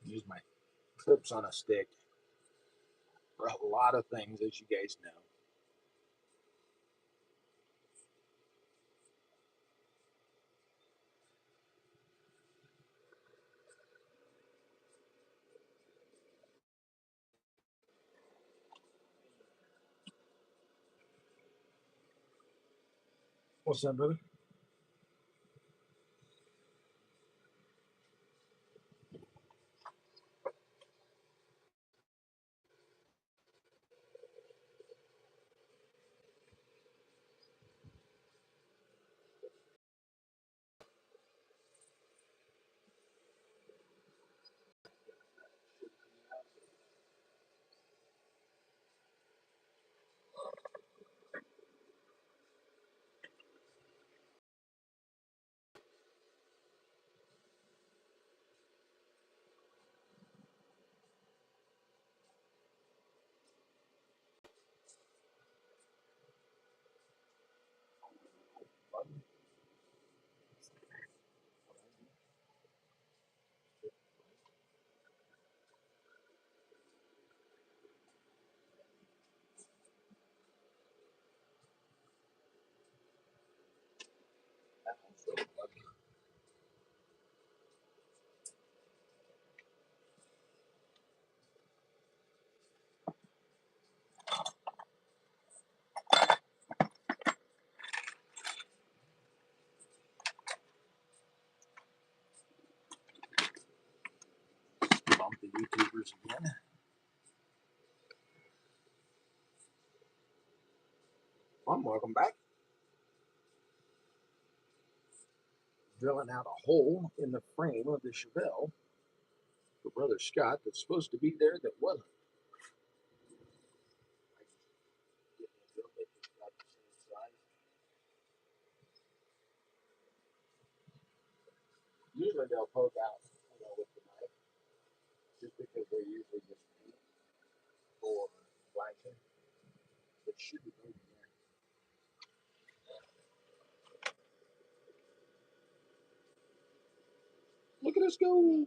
Use my clips on a stick for a lot of things, as you guys know. What's that, brother? Bump the YouTubers again. Welcome back. Drilling out a hole in the frame of the Chevelle for Brother Scott that's supposed to be there that wasn't. Usually they'll poke out, with the knife, just because they're usually just meat or flashing. It should be good there. Look at us go!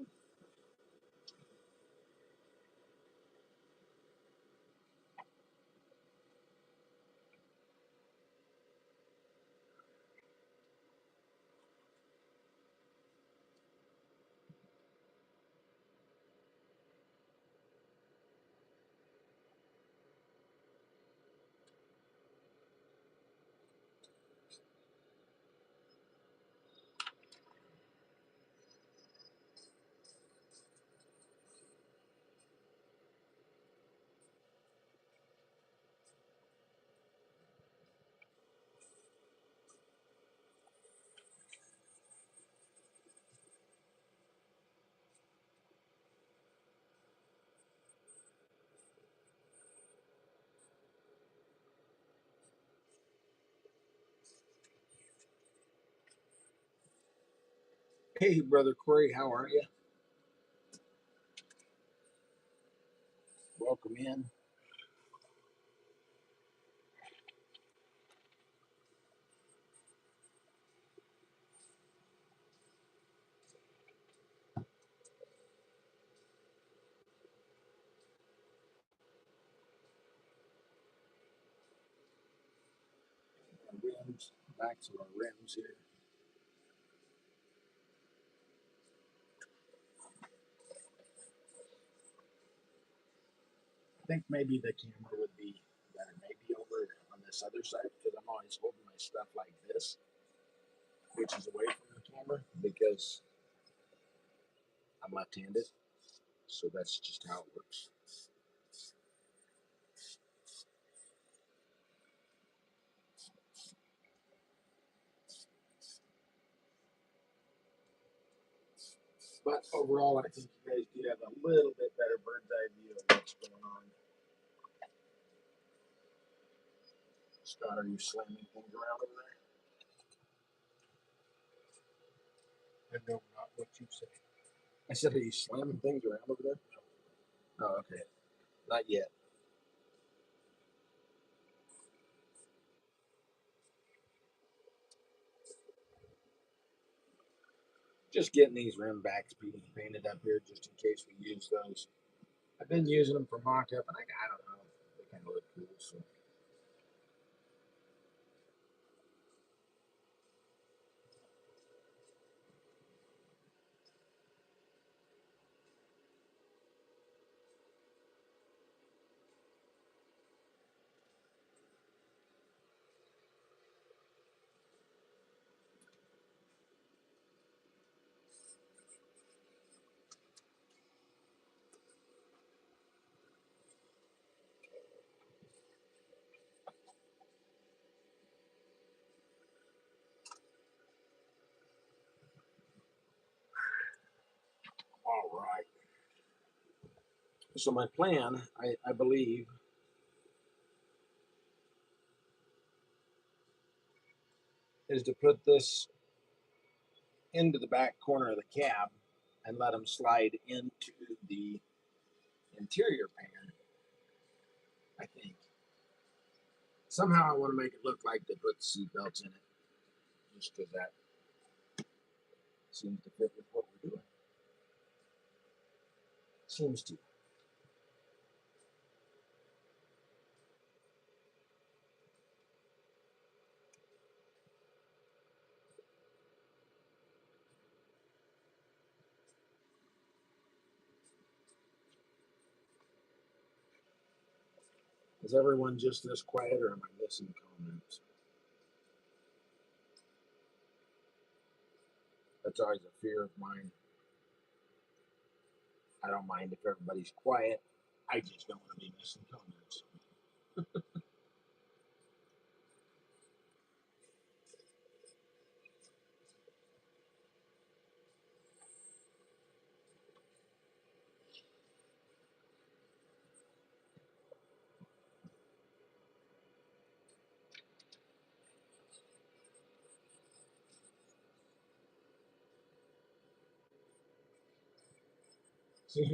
Hey, Brother Corey, how are you? Welcome in. Rims, backs of our rims here. I think maybe the camera would be better, maybe over on this other side, because I'm always holding my stuff like this, which is away from the camera because I'm left-handed. So that's just how it works. But overall, I think you guys do have a little bit better bird's eye view of what's going on. Scott, are you slamming things around over there? I know not what you say. I said, are you slamming things around over there? Oh, okay. Not yet. Just getting these rim backs painted up here just in case we use those. I've been using them for mock-up, and I don't know, they kind of look cool. So. All right. So my plan, I believe, is to put this into the back corner of the cab and let them slide into the interior pan. I think somehow I want to make it look like they put seat belts in it, just because that seems to fit with what we're doing. Seems to. Is everyone just this quiet, or am I missing comments? That's always a fear of mine. I don't mind if everybody's quiet. I just don't want to be missing comments.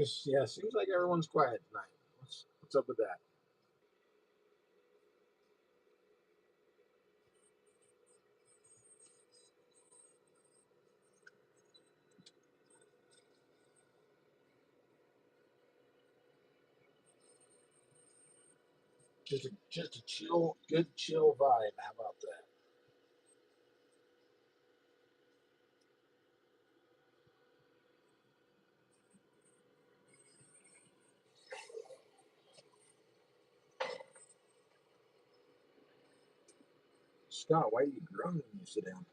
Seems like everyone's quiet tonight. What's up with that? Just a chill, good chill vibe. How about that? Scott, why do you groan when you sit down?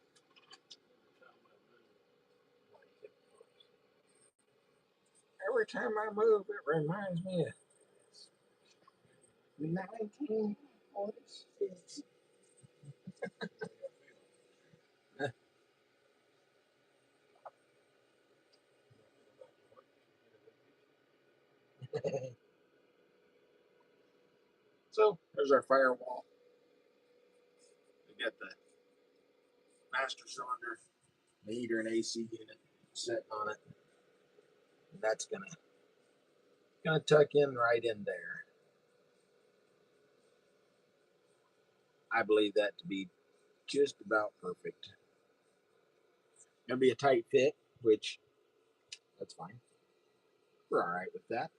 Every time I move, it reminds me of 1946. So there's our firewall. We got the master cylinder, the heater and AC unit sitting on it. And that's gonna tuck in right in there. I believe that to be just about perfect. Gonna be a tight fit, which that's fine. We're all right with that.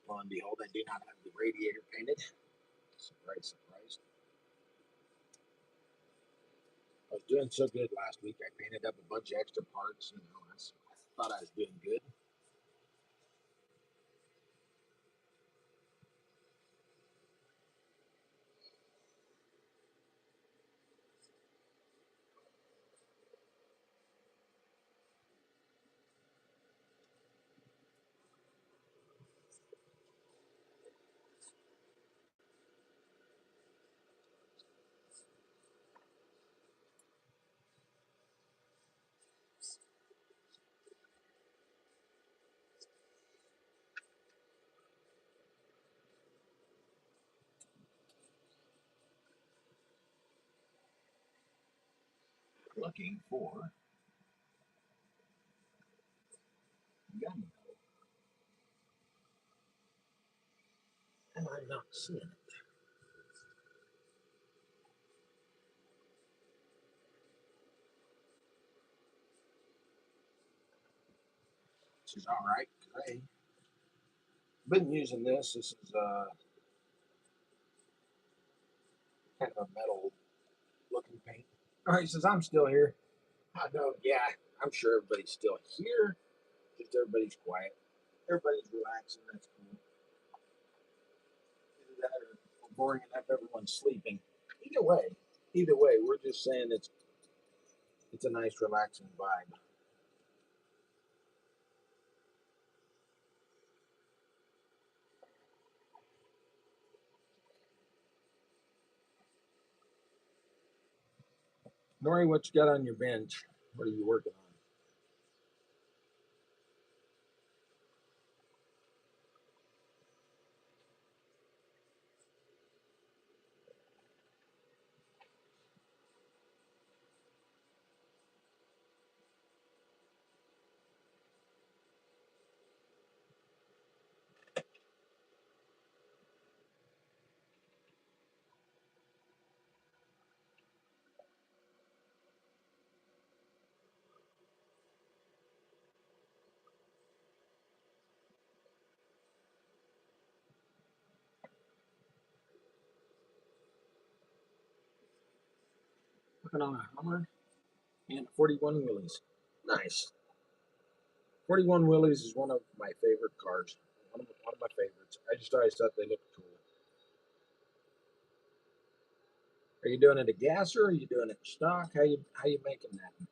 Lo and behold, I do not have the radiator painted. Surprise, surprise. I was doing so good last week. I painted up a bunch of extra parts. I thought I was doing good. Looking for gumbo. And I'm not seeing it. Which is all right. I've been using this. This is kind of a metal looking paint. All right, he says I'm still here. I know. Yeah, I'm sure everybody's still here. Just everybody's quiet. Everybody's relaxing. That's cool. Either that or we're boring enough. Everyone's sleeping. Either way, we're just saying it's a nice relaxing vibe. Nori, what you got on your bench? What are you working on? Working on a Hummer and 41 wheelies. Nice. 41 wheelies is one of my favorite cars. One of my favorites. I just always thought they looked cool. Are you doing it a gasser? Or are you doing it stock? How you making that?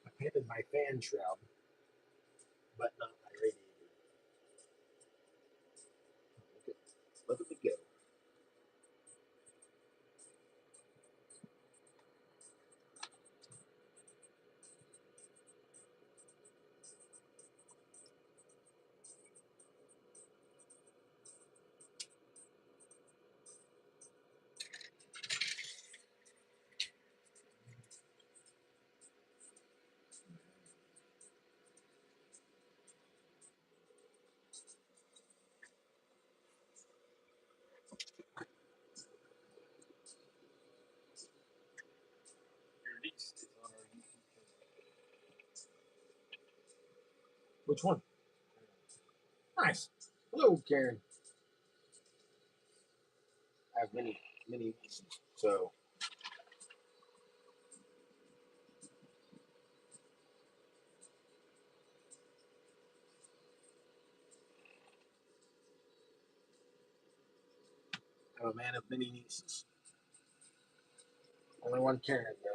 I painted my fan shroud, but not my radiator. Look at me go. Your niece is on our YouTube channel. Which one? Nice. Hello, Karen. I have many nieces, so I'm a man of many nieces. Only one Karen, though.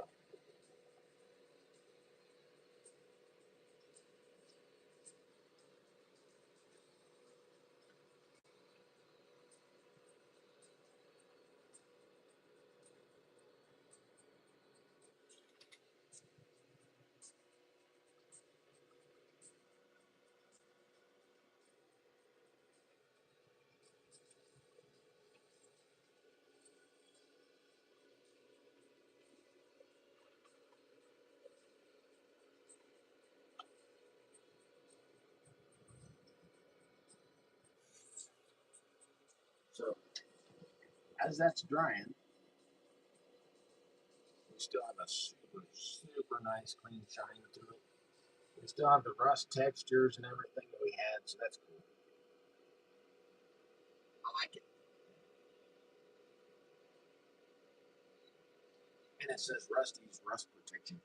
So as that's drying, we still have a super nice clean shine to it. We still have the rust textures and everything that we had, so that's cool. I like it. And it says Rusty's Rust Protection.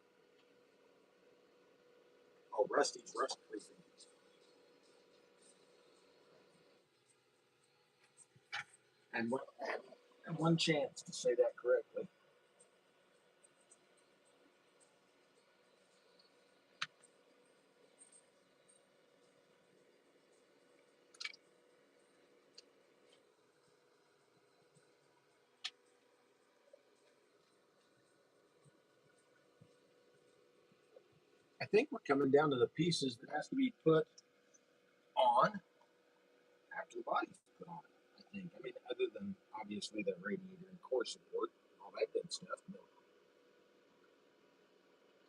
Oh, Rusty's Rust Proofing. And one chance to say that correctly. I think we're coming down to the pieces that has to be put on after the body's put on. I think. I mean, other than obviously the radiator and core support, all that good stuff.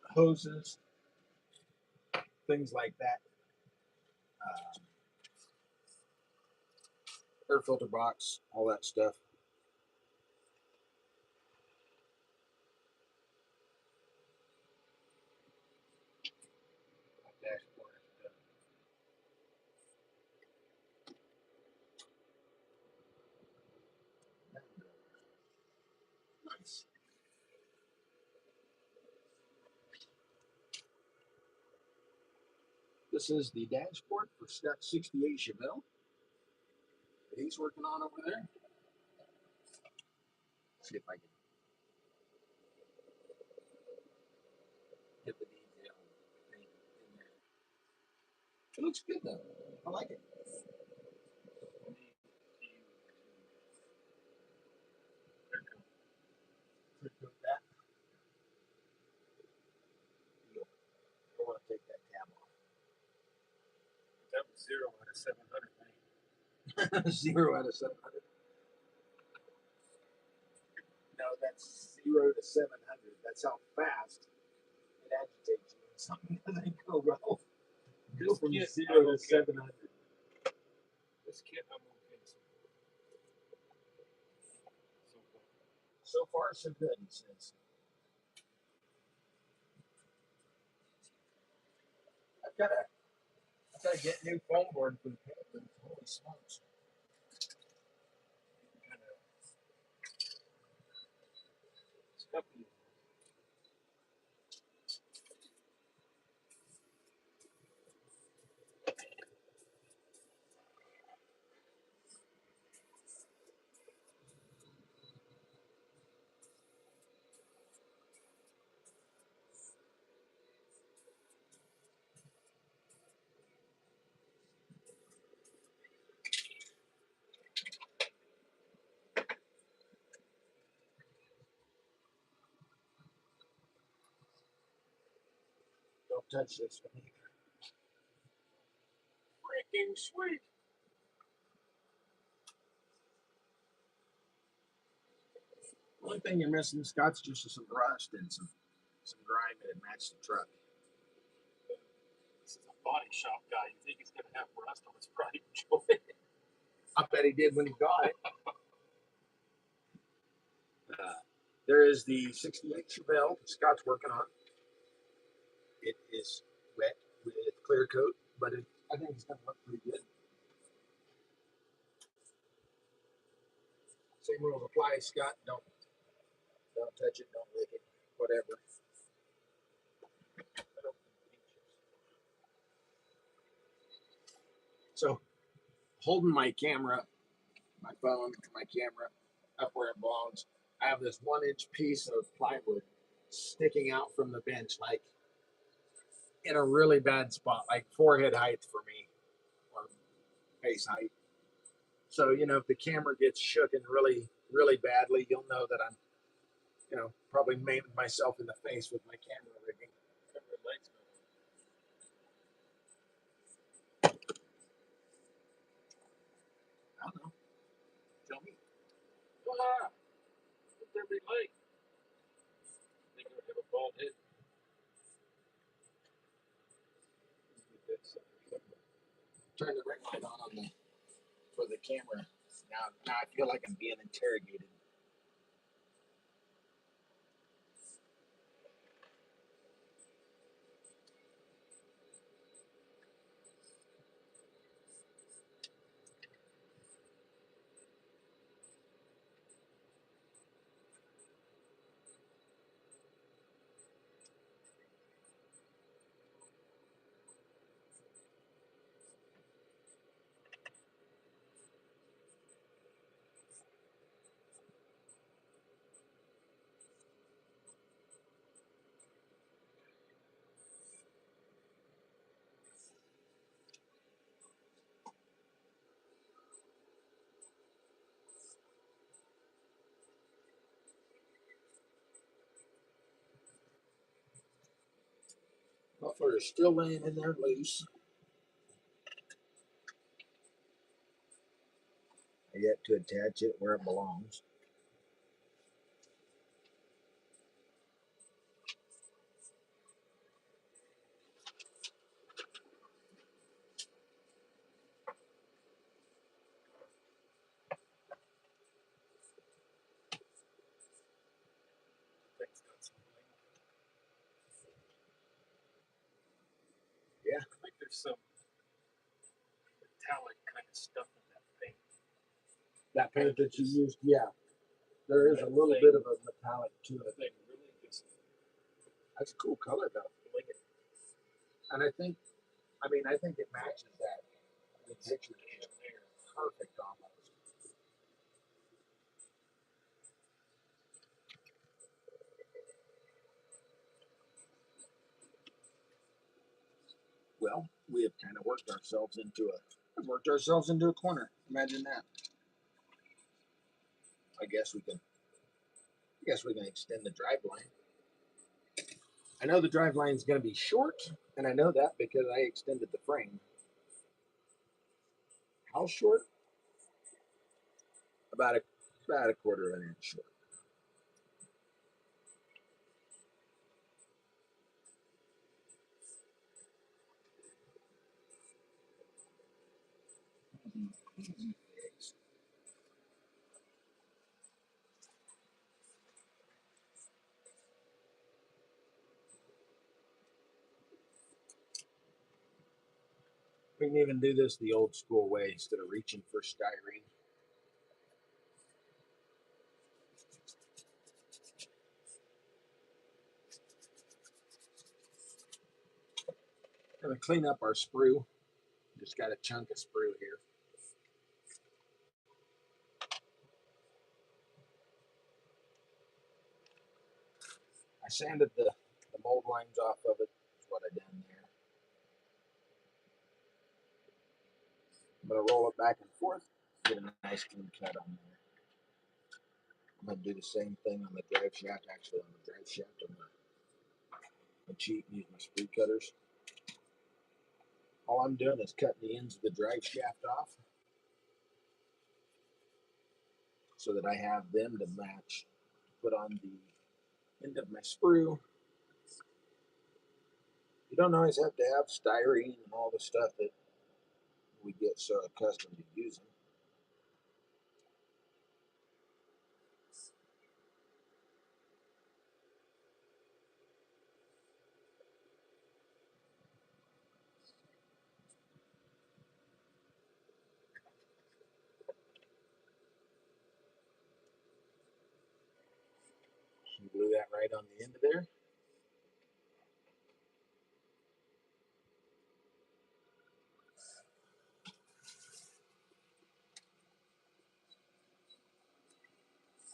But hoses, things like that. Air filter box, all that stuff. Dashboard. Nice. This is the dashboard for Scott 68 Chevelle that he's working on over there. See if I can get the detail thing in there. It looks good though. I like it. That deal. I don't want to take that tab off. That was 0 out of 700. 0 out of 700. No, that's 0 to 700. That's how fast it agitates you when something doesn't go well. Go from 0 to 700. This kit, I'm okay. So far, so good, he says. I've got to get new foam board for the pit. Holy smokes. Kind of stuffy. Don't touch this one either. Freaking sweet. The only thing you're missing, Scott's, just some rust and some grime that match the truck. This is a body shop guy. You think he's going to have rust on his pride and joy? I bet he did when he got it. There is the 68 Chevelle Scott's working on. It is wet with clear coat, but I think it's going to look pretty good. Same rules apply, Scott. Don't touch it, don't lick it, whatever. So, holding my camera, my phone, my camera up where it belongs, I have this 1-inch piece of plywood sticking out from the bench, like in a really bad spot, like forehead height for me, or face height. So, if the camera gets shooken really, really badly, you'll know that I'm, probably maimed myself in the face with my camera rigging. I don't know. Tell me. Voila! What's there be like? They going to have a bald head. Turn the ring light on for the camera Now I feel like I'm being interrogated. Muffler is still laying in there loose. I yet to attach it where it belongs. Thing's got some bling. Yeah. I think there's some metallic kind of stuff in that paint. That paint that you used, yeah. There is a little bit of a metallic to The it. thing really just That's a cool color though. blinging. And I think it matches that. The picture is perfect almost. Well, we have kind of worked ourselves into a corner. Imagine that. I guess we can extend the drive line. I know the drive line is going to be short, and I know that because I extended the frame. How short? About a quarter of an inch short. We can even do this the old school way instead of reaching for styrene. Gonna clean up our sprue. Just got a chunk of sprue here. I sanded the mold lines off of it. That's what I done there. I'm gonna roll it back and forth, get a nice clean cut on there. I'm gonna do the same thing on the drive shaft. Actually, on the drive shaft, I'm gonna cheat and use my sprue cutters. All I'm doing is cutting the ends of the drive shaft off so that I have them to match. Put on the end of my sprue. You don't always have to have styrene and all the stuff that we get so accustomed to using. Glue that right on the end of there.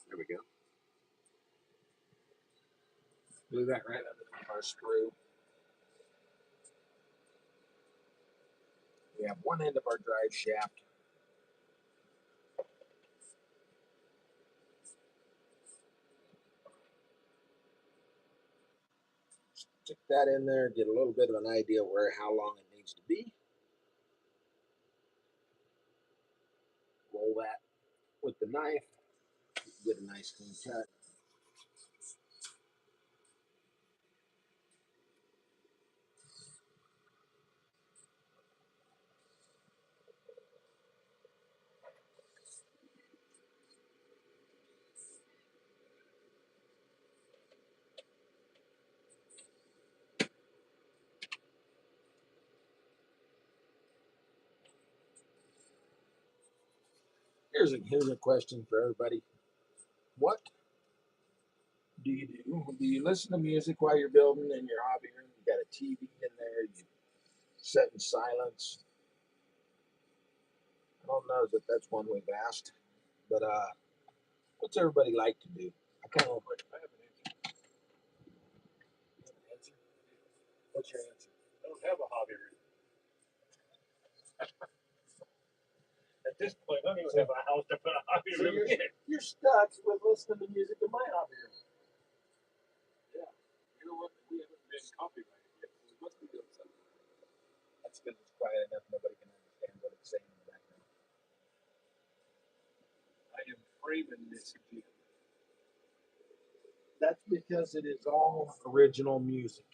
There we go. Glue that right underneath our sprue. We have one end of our drive shaft. Stick that in there, get a little bit of an idea where how long it needs to be. Roll that with the knife, get a nice clean cut. Here's a question for everybody. What do you do? Do you listen to music while you're building in your hobby room? You got a TV in there. You set in silence. I don't know that that's one we've asked, but what's everybody like to do? I kind of I have an answer. answer. What's your answer? I don't have a hobby room. At this point, I don't even have a house to put a hobby So room in. you're stuck with listening to music in my hobby room. Yeah. You know what? We haven't been copyrighted yet. We must be doing something. That's because it's quiet enough nobody can understand what it's saying in the background. I am framing this again. That's because it is all original music.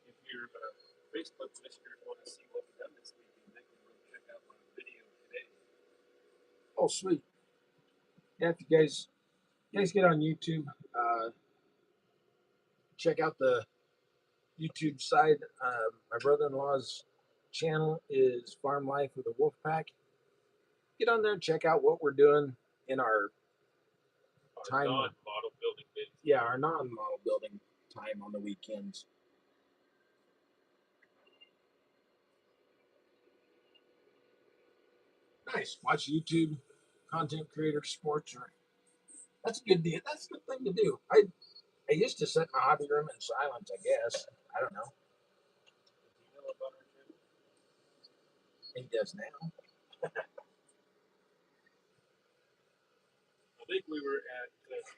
If your Facebook listeners want to see what we've done this weekend, they can go check out my video today. Oh, sweet. Yeah, if you guys get on YouTube, check out the YouTube side. My brother-in-law's channel is Farm Life with a Wolfpac. Get on there and check out what we're doing in our time. Non-model building days. Yeah, our non-model building time on the weekends. Nice. Watch YouTube, content creator, sports. That's a good deal. That's a good thing to do. I used to sit in my hobby room in silence, I guess. I don't know. Do you know about our channel? He does now. I think we were at 97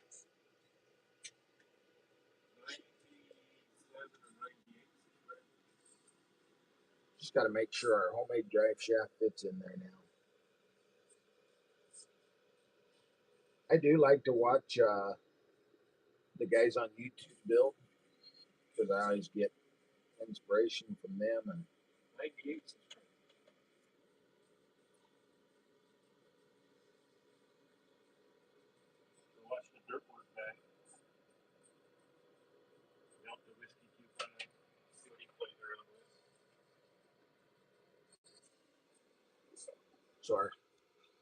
or 98. Just got to make sure our homemade drive shaft fits in there now. I do like to watch the guys on YouTube build because I always get inspiration from them. And 98 subscribers. So watch the dirt work back. Melt the whiskey cube. See what he plays around with. so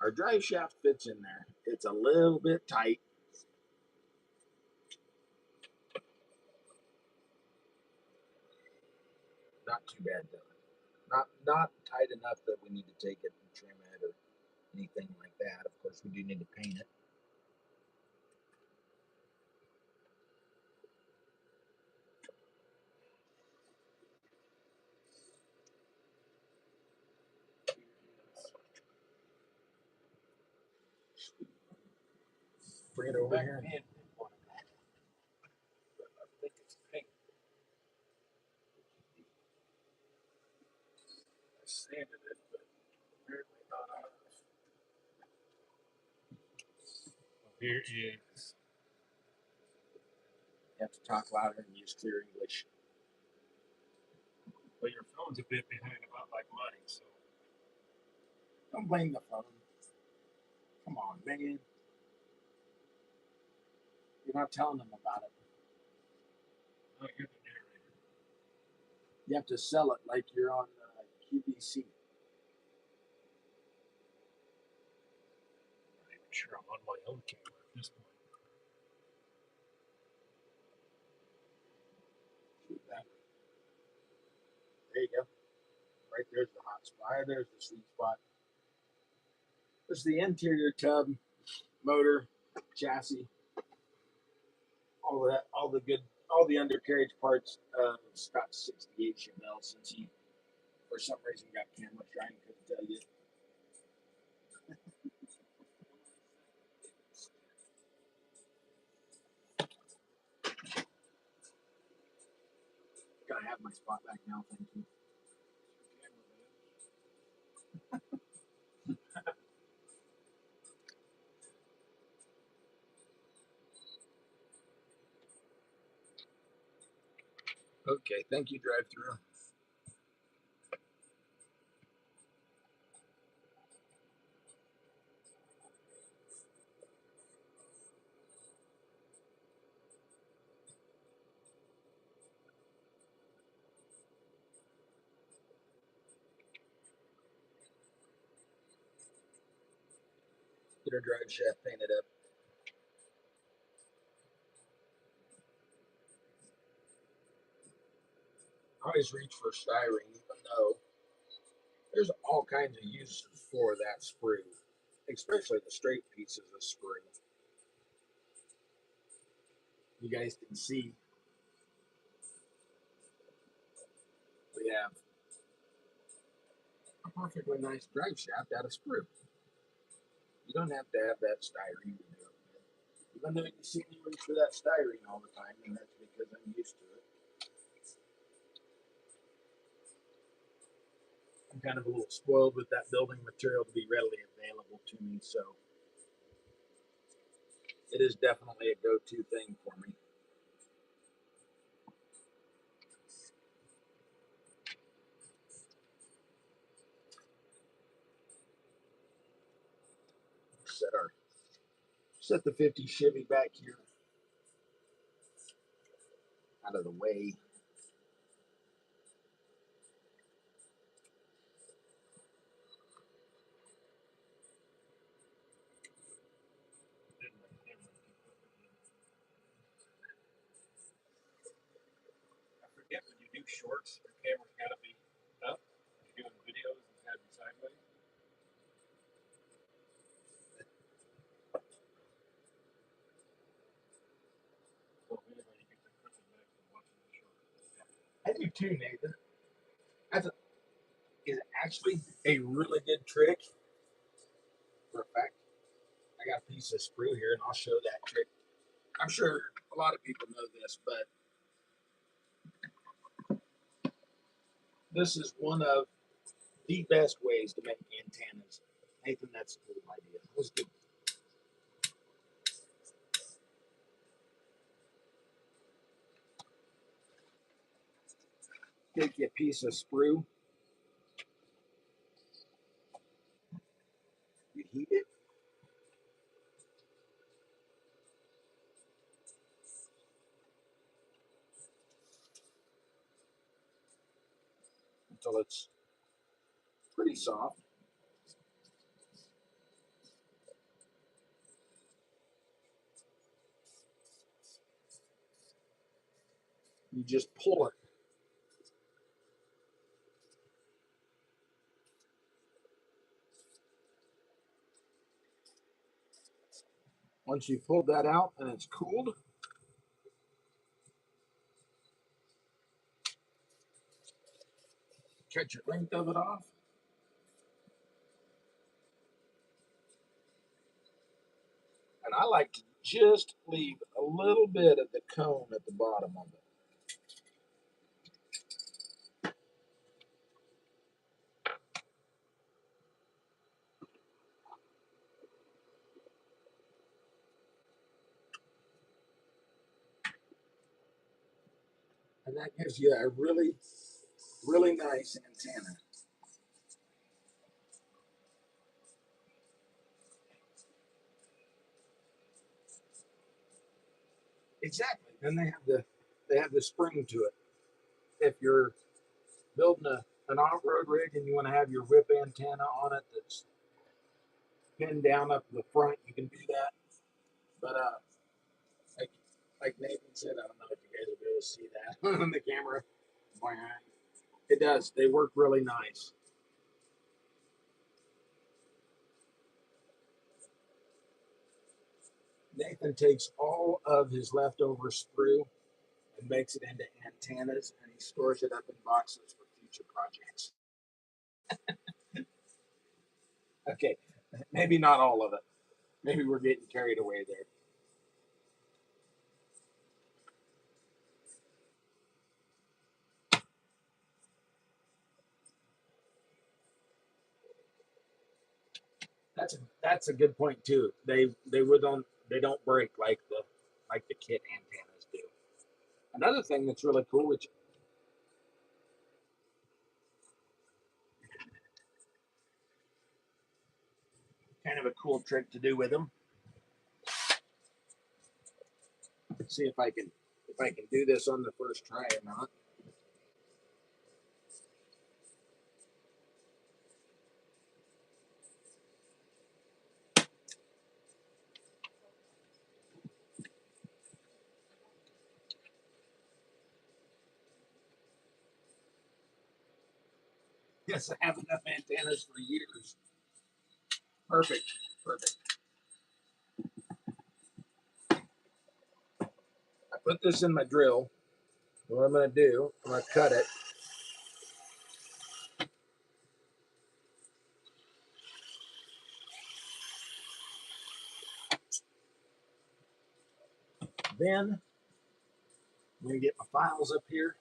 our drive shaft fits in there. It's a little bit tight. Not too bad though. Not tight enough that we need to take it and trim it or anything like that. Of course, we do need to paint it. Bring it over here. I think it's pink. I sanded it, but apparently not enough. Here is. You have to talk louder and use clear English. But your phone's a bit behind about like mine, so. Don't blame the phone. Come on, man. You're not telling them about it. Oh, you're the narrator. You have to sell it like you're on QVC. I'm not even sure I'm on my own camera at this point. Shoot that. There you go. Right there's the hot spot. There's the sweet spot. There's the interior tub, motor, chassis, all the undercarriage parts of Scott's 68 Chevelle since he, for some reason, got camera shy and couldn't tell you. Gotta have my spot back now, thank you. Okay, thank you, drive through. Get our drive shaft painted up. I always reach for styrene, even though there's all kinds of uses for that sprue, especially the straight pieces of sprue. You guys can see we have a perfectly nice drive shaft out of sprue. You don't have to have that styrene to do it. Even though you see me reach for that styrene all the time, and that's because I'm used to it. I'm kind of a little spoiled with that building material to be readily available to me, so it is definitely a go-to thing for me. Set the 50 Chevy back here out of the way. I forget when you do shorts, your camera's got to be up. You're doing videos, it's got to be sideways. So if anybody gets a crooked neck and watching the short, I do too, Nathan. That's is actually a really good trick. For a fact, I got a piece of sprue here, and I'll show that trick. I'm sure a lot of people know this, but this is one of the best ways to make antennas. Nathan, that's a cool idea. Let's do. Take you a piece of sprue, you heat it, until it's pretty soft. You just pull it. Once you've pulled that out and it's cooled, cut your length of it off. And I like to just leave a little bit of the cone at the bottom of it. And that gives you a really, really nice antenna. Exactly. And they have the spring to it. If you're building an off-road rig and you want to have your whip antenna on it that's pinned down up the front, you can do that. But like like Nathan said, I don't know if you guys will be able to see that on the camera. It does. They work really nice. Nathan takes all of his leftover sprue and makes it into antennas, and he stores it up in boxes for future projects. Okay, maybe not all of it. Maybe we're getting carried away there. That's a good point too. They don't break like the kit antennas do. Another thing that's really cool, which kind of a cool trick to do with them. Let's see if I can do this on the first try or not. Yes, I have enough antennas for years. Perfect, perfect. I put this in my drill. What I'm going to do, I'm going to cut it. Then I'm going to get my files up here.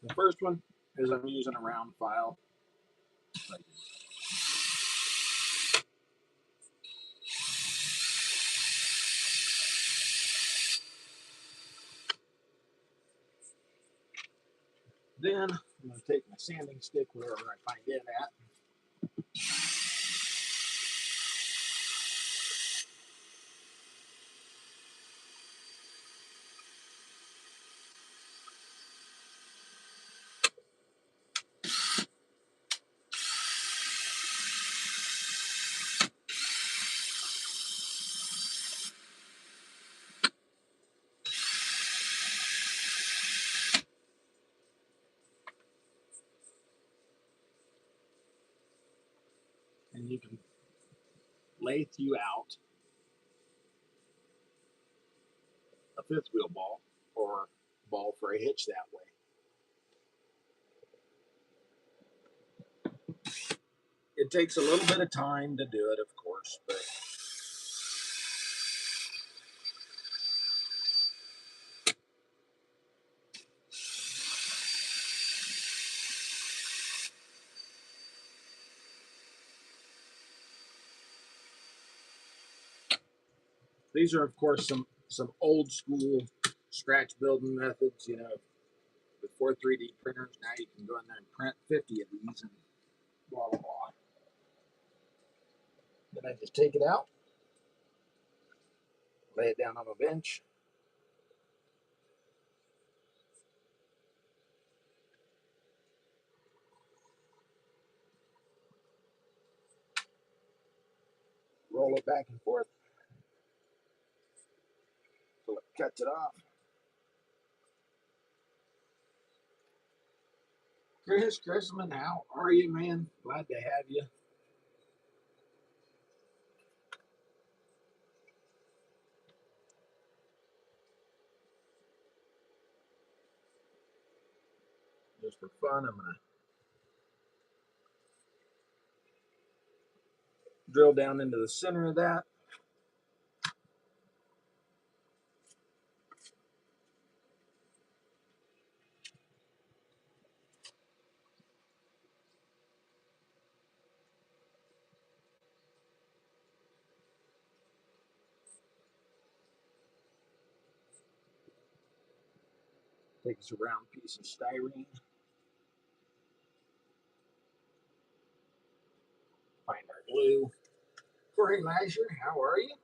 The first one is I'm using a round file. Then I'm going to take my sanding stick wherever I find it at. And you can lathe you out a fifth wheel ball or ball for a hitch that way. It takes a little bit of time to do it, of course, but these are, of course, some old school scratch building methods. You know, before 3D printers, now you can go in there and print 50 of these and blah blah blah. Then I just take it out, lay it down on a bench. Roll it back and forth till it cuts it off. Chris Chrisman, how are you, man? Glad to have you. Just for fun, I'm gonna drill down into the center of that. Take us a round piece of styrene. Find our glue. Corey Lasher, how are you?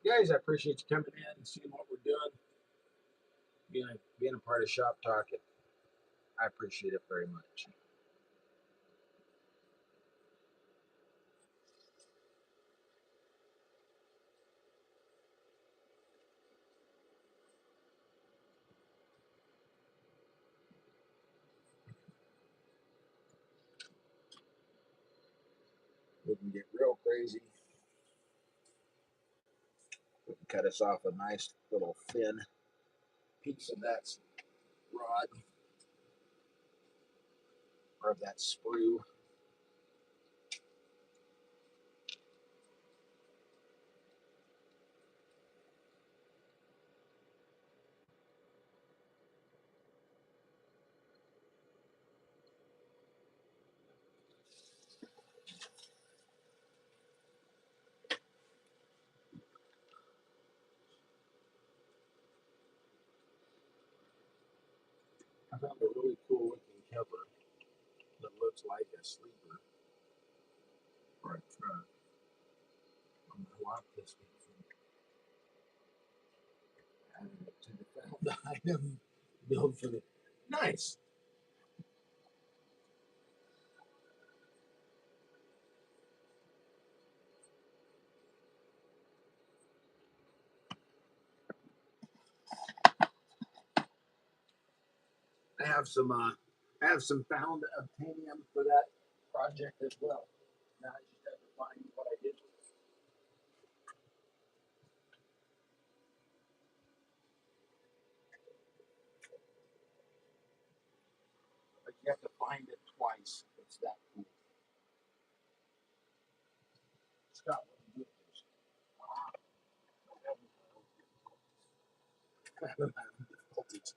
Guys, I appreciate you coming in and seeing what we're doing. Being a part of Shop Talk, I appreciate it very much. We can get real crazy. We can cut us off a nice little thin piece of that rod or of that sprue. I found a really cool looking cover that looks like a sleeper for a truck. I'm gonna lock this week from adding it to the found item build for the nice. I have some found obtanium for that project as well. Now I just have to find what I did. But you have to find it twice. It's that cool. Scott, what do you do with this? I'm having difficulties.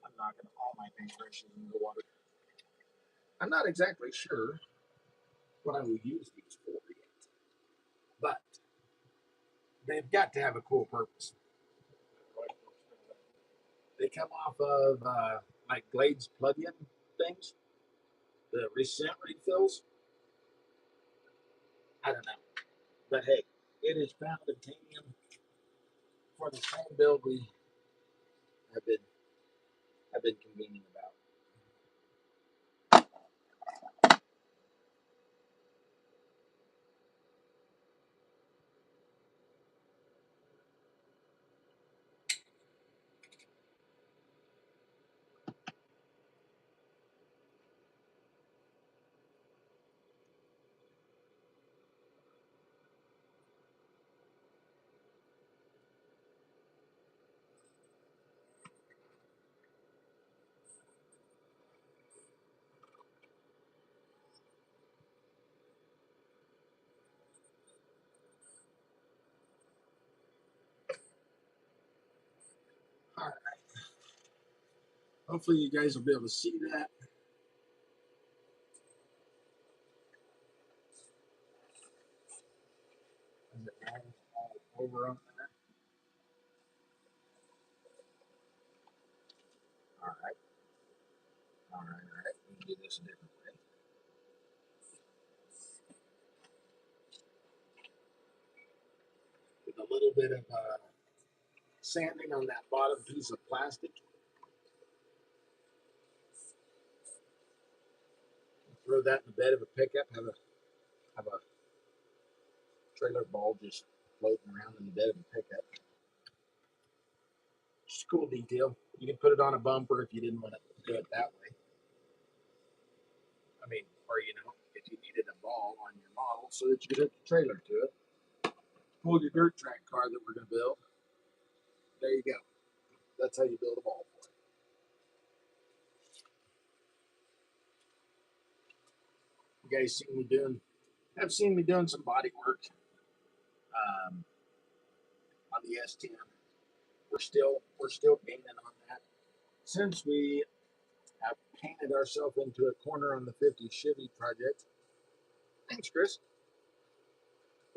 I'm knocking all my paintbrushes into the water. I'm not exactly sure what I will use these for yet, but they've got to have a cool purpose. They come off of like Glades plug-in things, the recent refills. I don't know, but hey, it is found titanium for the same build we have been convening about. All right. Hopefully, you guys will be able to see that. Is it all over on there? All right. All right. All right. We can do this a different way. With a little bit of sanding on that bottom piece of plastic. Throw that in the bed of a pickup. Have a trailer ball just floating around in the bed of a pickup. Just a cool detail. You can put it on a bumper if you didn't want to do it that way. I mean, or if you needed a ball on your model so that you could hook the trailer to it. Pull your dirt track car that we're going to build. There you go. That's how you build a ball for it. You guys have seen me doing some body work um, on the S10. We're still gaining on that. Since we have painted ourselves into a corner on the 50 Chevy project. Thanks, Chris.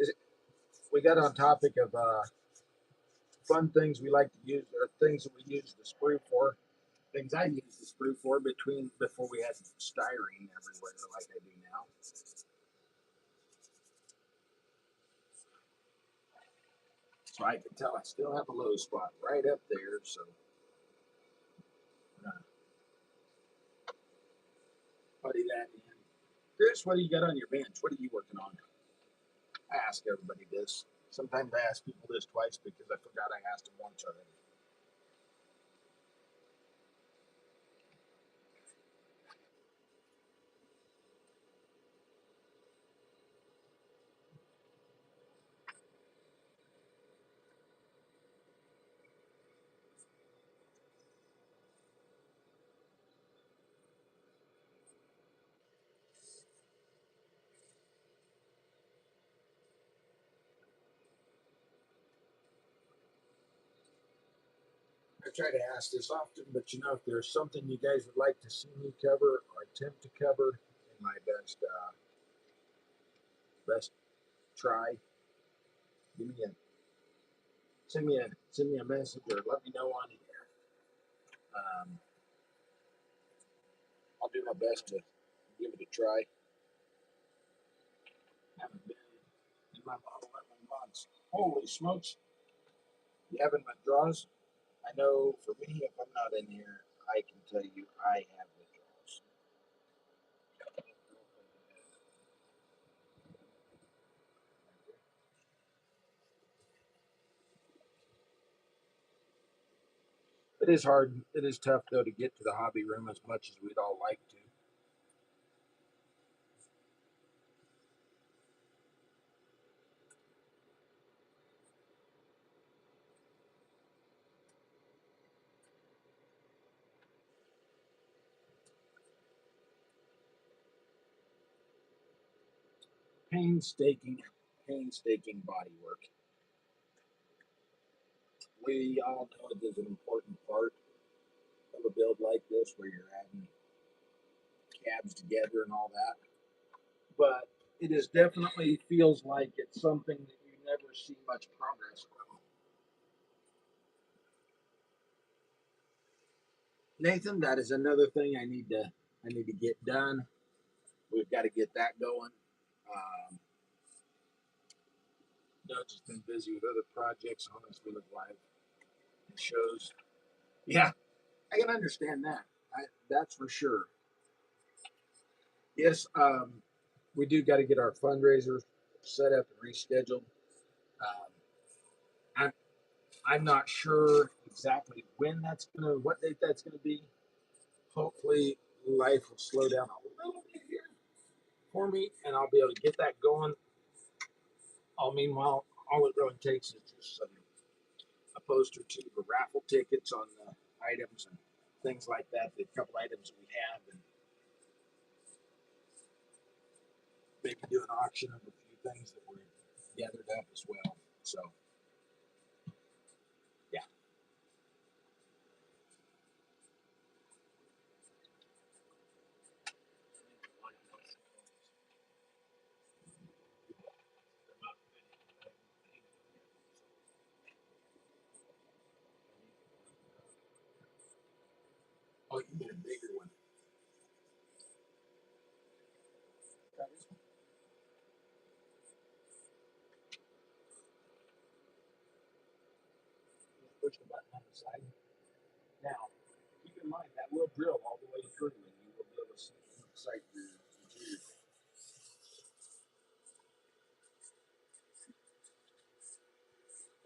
Is it, we got on topic of fun things we like to use, or things that we use the sprue for. Things I used the sprue for before we had styrene everywhere like I do now. So I can tell I still have a low spot right up there. So we're gonna putty that in. Chris, what do you got on your bench? What are you working on? I ask everybody this. Sometimes I ask people this twice because I forgot I asked them once already. I try to ask this often, but if there's something you guys would like to see me cover or attempt to cover in my best try, give me send me a message or let me know on here. I'll do my best to give it a try. Haven't been in my bottle 11 months. Holy smokes! You having withdrawals? I know for me, if I'm not in here, I can tell you I have withdrawals. It is hard. It is tough though to get to the hobby room as much as we'd all like to. Painstaking, painstaking body work. We all know it is an important part of a build like this where you're adding cabs together and all that. But it is definitely feels like it's something that you never see much progress from. Nathan, that is another thing I need to get done. We've got to get that going. Doug's just been busy with other projects, honestly, with life and shows. Yeah, I can understand that. That's for sure. Yes, we do got to get our fundraiser set up and rescheduled. Um, I'm I'm not sure exactly when that's gonna, what date that's gonna be. Hopefully, life will slow down a little bit here for me, and I'll be able to get that going. Meanwhile, all it really takes is just a poster or two for raffle tickets on the items and things like that. The couple items that we have, and maybe do an auction of a few things that were gathered up as well. So, yeah. Oh, you need a bigger one. Push the button on the side. Now, keep in mind that will drill all the way through, and you will be able to see inside your computer.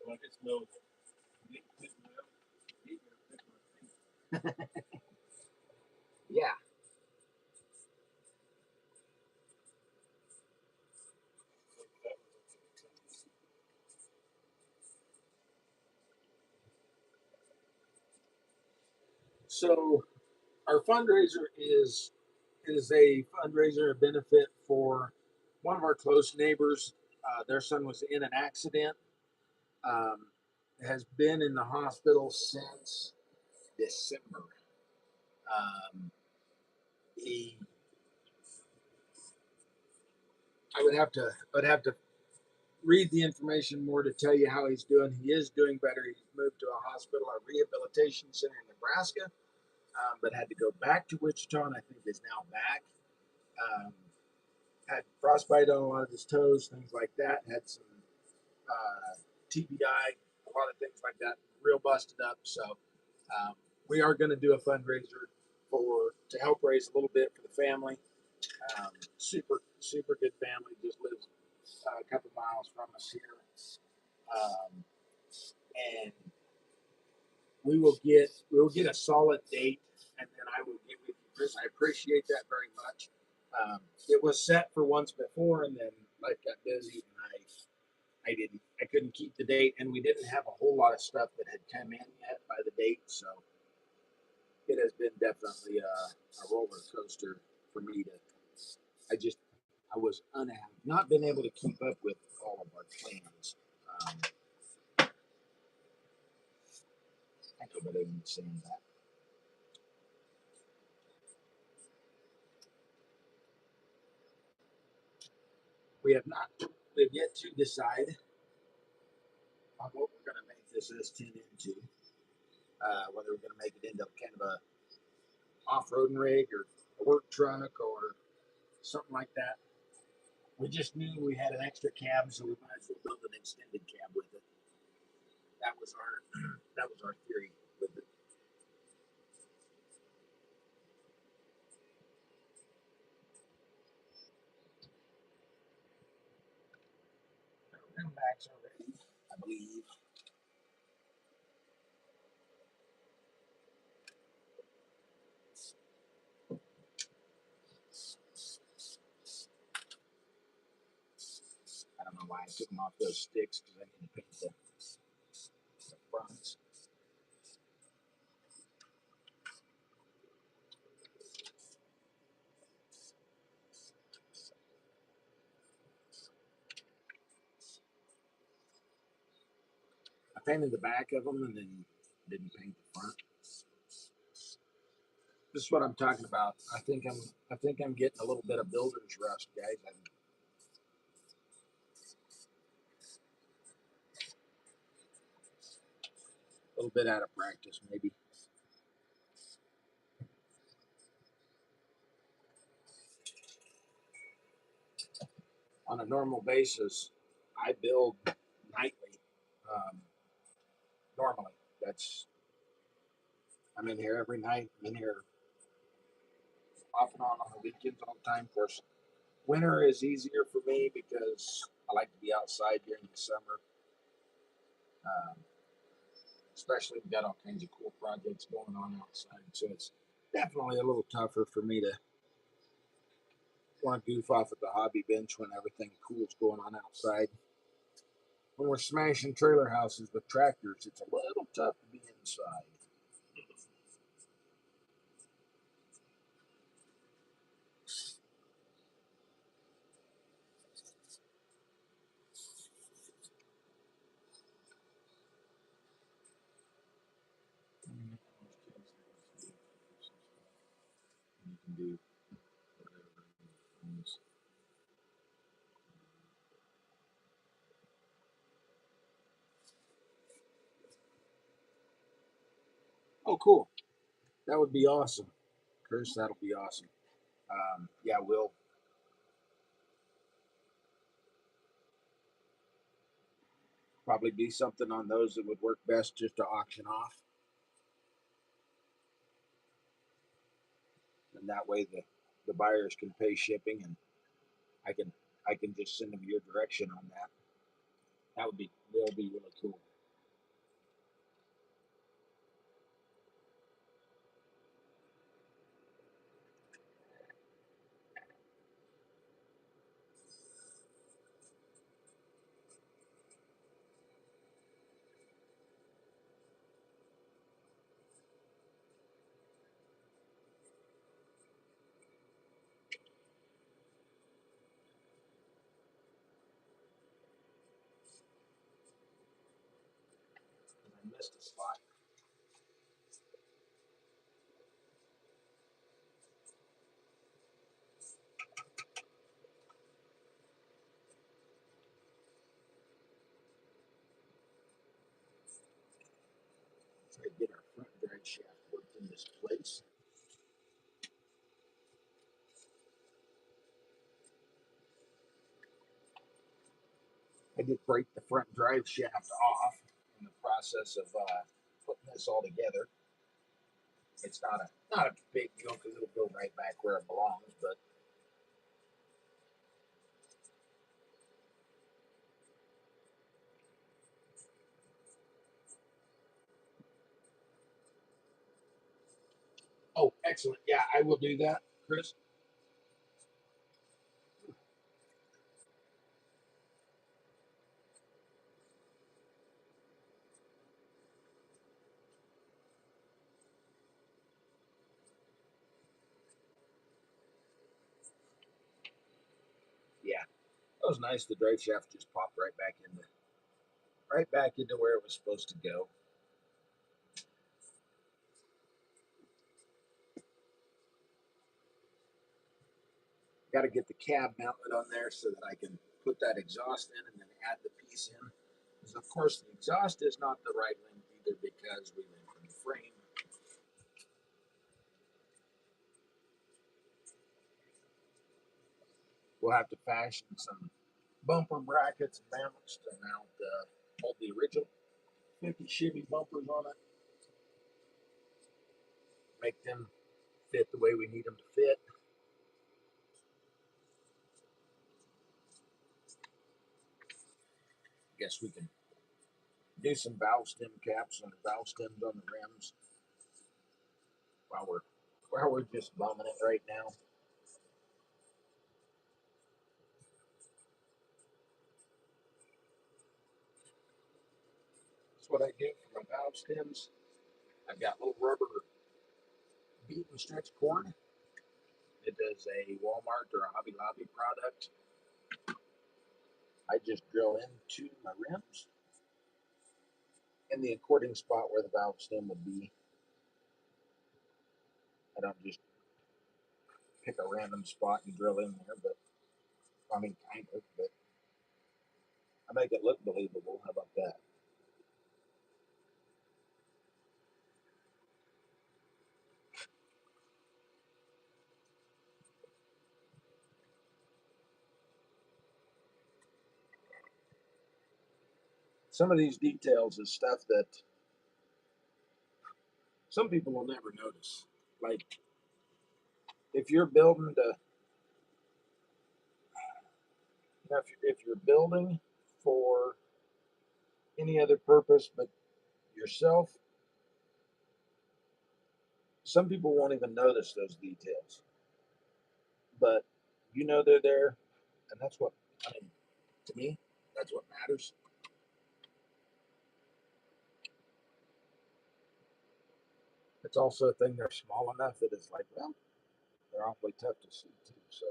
Well, I just know that Yeah. So our fundraiser is a fundraiser, a benefit for one of our close neighbors. Their son was in an accident. Um, has been in the hospital since December. Um, he, I would have to read the information more to tell you how he's doing. He is doing better. He's moved to a hospital, a rehabilitation center in Nebraska, but had to go back to Wichita, and I think is now back. Um, had frostbite on a lot of his toes, things like that. Had some TBI, a lot of things like that, real busted up. So um, we are going to do a fundraiser for to help raise a little bit for the family. Super good family. Just lives a couple miles from us here, and we will get a solid date, and then I will get with you, Chris. I appreciate that very much. It was set for once before, and then life got busy, and I couldn't keep the date, and we didn't have a whole lot of stuff that had come in yet by the date, so it has been definitely a roller coaster for me to. I just I was unhappy, not been able to keep up with all of our plans. Um, I know, but I didn't saying that. We have not. We have yet to decide on what we're going to make this S10 into. Whether we're going to make it into kind of a off-roading rig or a work truck or something like that. We just knew we had an extra cab, so we might as well build an extended cab with it. That was our that was our theory with it. Rim backs are ready, I believe. I don't know why I took them off those sticks because I need to paint the fronts. I painted the back of them and then didn't paint the front. This is what I'm talking about. I think I'm getting a little bit of builder's rust, guys. I'm a little bit out of practice, maybe. On a normal basis, I build nightly. Um, Normally, that's I'm in here every night. I'm in here off and on the weekends all the time. Of course, winter is easier for me because I like to be outside during the summer. Um, Especially we've got all kinds of cool projects going on outside, so it's definitely a little tougher for me to want to goof off at the hobby bench when everything cool's going on outside. When we're smashing trailer houses with tractors, it's a little tough to be inside. You can do whatever. Oh, cool. That would be awesome. Chris, that'll be awesome. Yeah, we'll probably be something on those that would work best just to auction off. And that way the buyers can pay shipping and I can I can just send them your direction on that. That'll be really cool. I missed a spot. Try to get our front drive shaft worked in this place. I did break the front drive shaft off in the process of putting this all together. It's not a big deal because it'll go right back where it belongs. But oh, excellent! Yeah, I will do that, Chris. Yeah, that was nice. The drive shaft just popped right back into where it was supposed to go. Got to get the cab mounted on there so that I can put that exhaust in and then add the piece in. lenses. Of course, the exhaust is not the right length either because we lengthen the frame. We'll have to fashion some bumper brackets and mounts to mount all the original 50 Chevy bumpers on it. Make them fit the way we need them to fit. Guess we can do some valve stem caps and valve stems on the rims while we're just bumming it right now. That's what I do for my valve stems. I've got little rubber bead and stretch cord. It is a Walmart or a Hobby Lobby product. I just drill into my rims in the according spot where the valve stem would be. I don't just pick a random spot and drill in there, but I mean, kind of, but I make it look believable. How about that? Some of these details is stuff that some people will never notice. Like if you're building to, if you're building for any other purpose but yourself, some people won't even notice those details. But you know they're there, and that's what I mean. To me, that's what matters. It's also a thing they're small enough that it's like, well, they're awfully tough to see too. So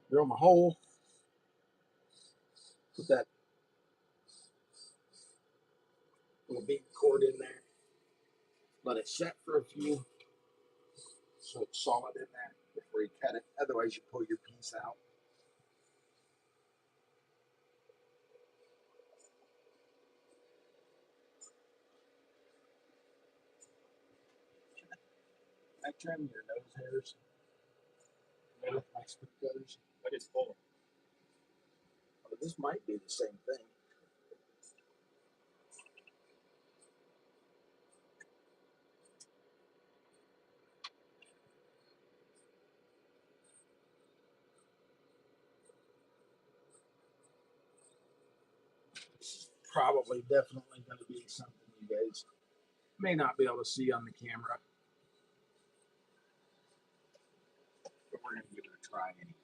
drill my hole, put that little bead cord in there, let it set for a few so it's solid in there before you cut it. Otherwise, you pull your piece out. I trim your nose hairs with my split cutters. But it's full. Well, this might be the same thing. This is probably definitely going to be something you guys may not be able to see on the camera, but we're going to give it a try anyway.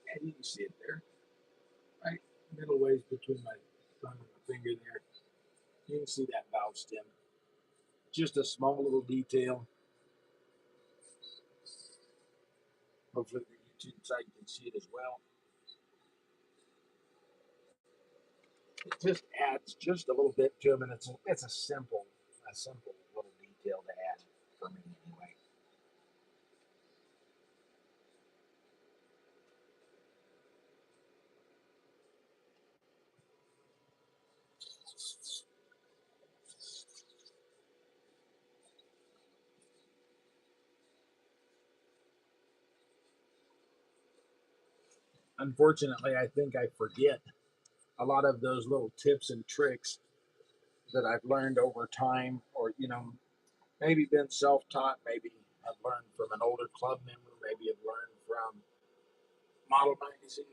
Yeah, you can see it there, right? Middle ways between my thumb and my finger there. You can see that valve stem. Just a small little detail. Hopefully the YouTube side can see it as well. It just adds just a little bit to them, and it's a simple little detail to add for me anyway. Unfortunately, I think I forget a lot of those little tips and tricks that I've learned over time, or maybe been self-taught, maybe I've learned from an older club member, maybe I've learned from Model Magazine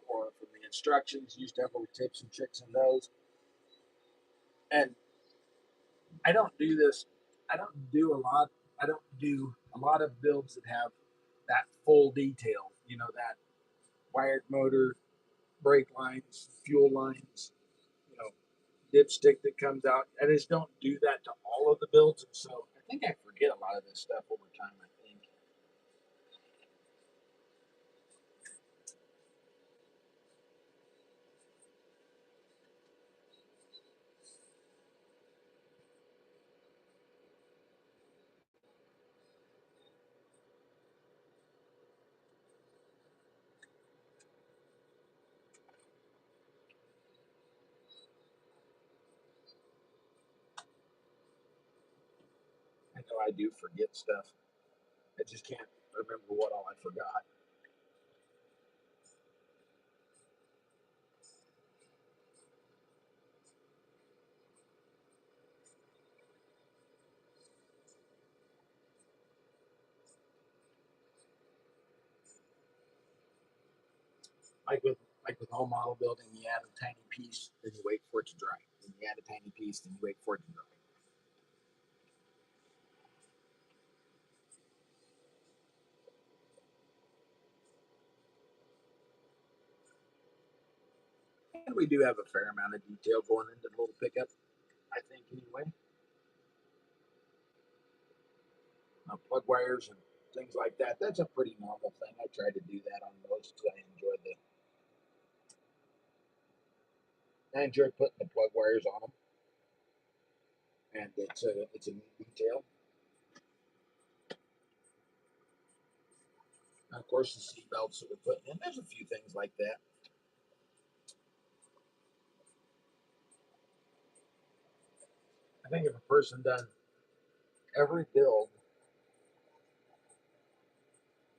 or from the instructions. Used to have little tips and tricks in those, and I don't do this. I don't do a lot. I don't do a lot of builds that have that full detail. That wired motor, brake lines, fuel lines, you know, dipstick that comes out. I just don't do that to all of the builds, and so I think I forget a lot of this stuff over time. I think. know I do forget stuff. I just can't remember what all I forgot. Like with all model building, you add a tiny piece, then you wait for it to dry. Then you add a tiny piece, then you wait for it to dry. And we do have a fair amount of detail going into the little pickup, I think, anyway. Plug wires and things like that. That's a pretty normal thing. I try to do that on most because I enjoy putting the plug wires on them, and it's a neat detail. And of course, the seat belts that we're putting in. There's a few things like that. I think if a person done every build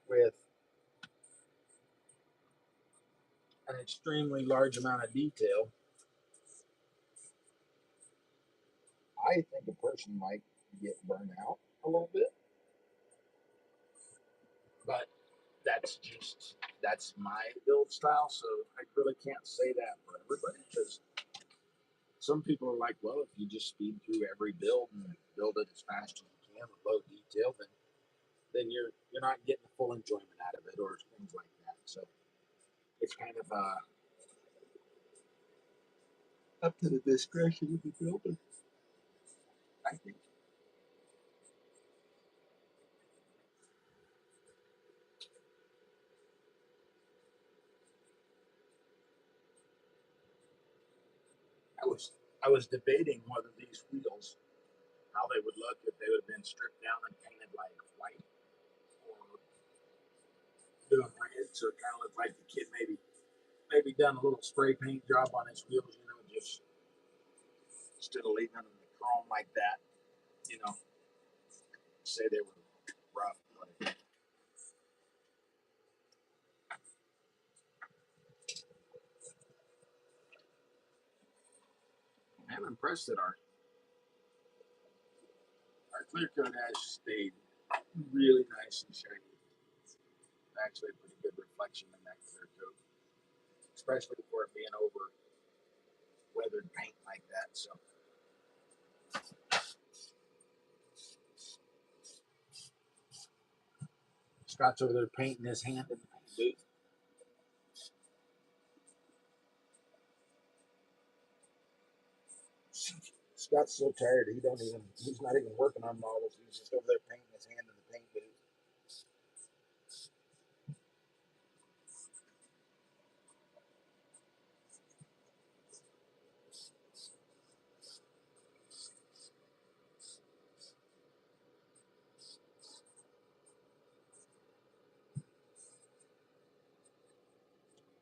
with an extremely large amount of detail, I think a person might get burned out a little bit. But that's my build style, so I really can't say that for everybody because some people are like, well, if you just speed through every build and build it as fast as you can with low detail, then you're not getting the full enjoyment out of it or things like that. So it's kind of up to the discretion of the builder, I think. I was debating whether these wheels, how they would look if they would have been stripped down and painted like white or doing red, so it kind of looked like the kid maybe done a little spray paint job on his wheels, just instead of leaving them in the chrome like that, you know, say they were rough. But I'm impressed that our clear coat has stayed really nice and shiny. Actually, a pretty good reflection in that clear coat, especially for it being over weathered paint like that. So Scott's over there painting his hand in the paint booth. Scott's so tired he's not even working on models. He's just over there painting his hand in the paint booth.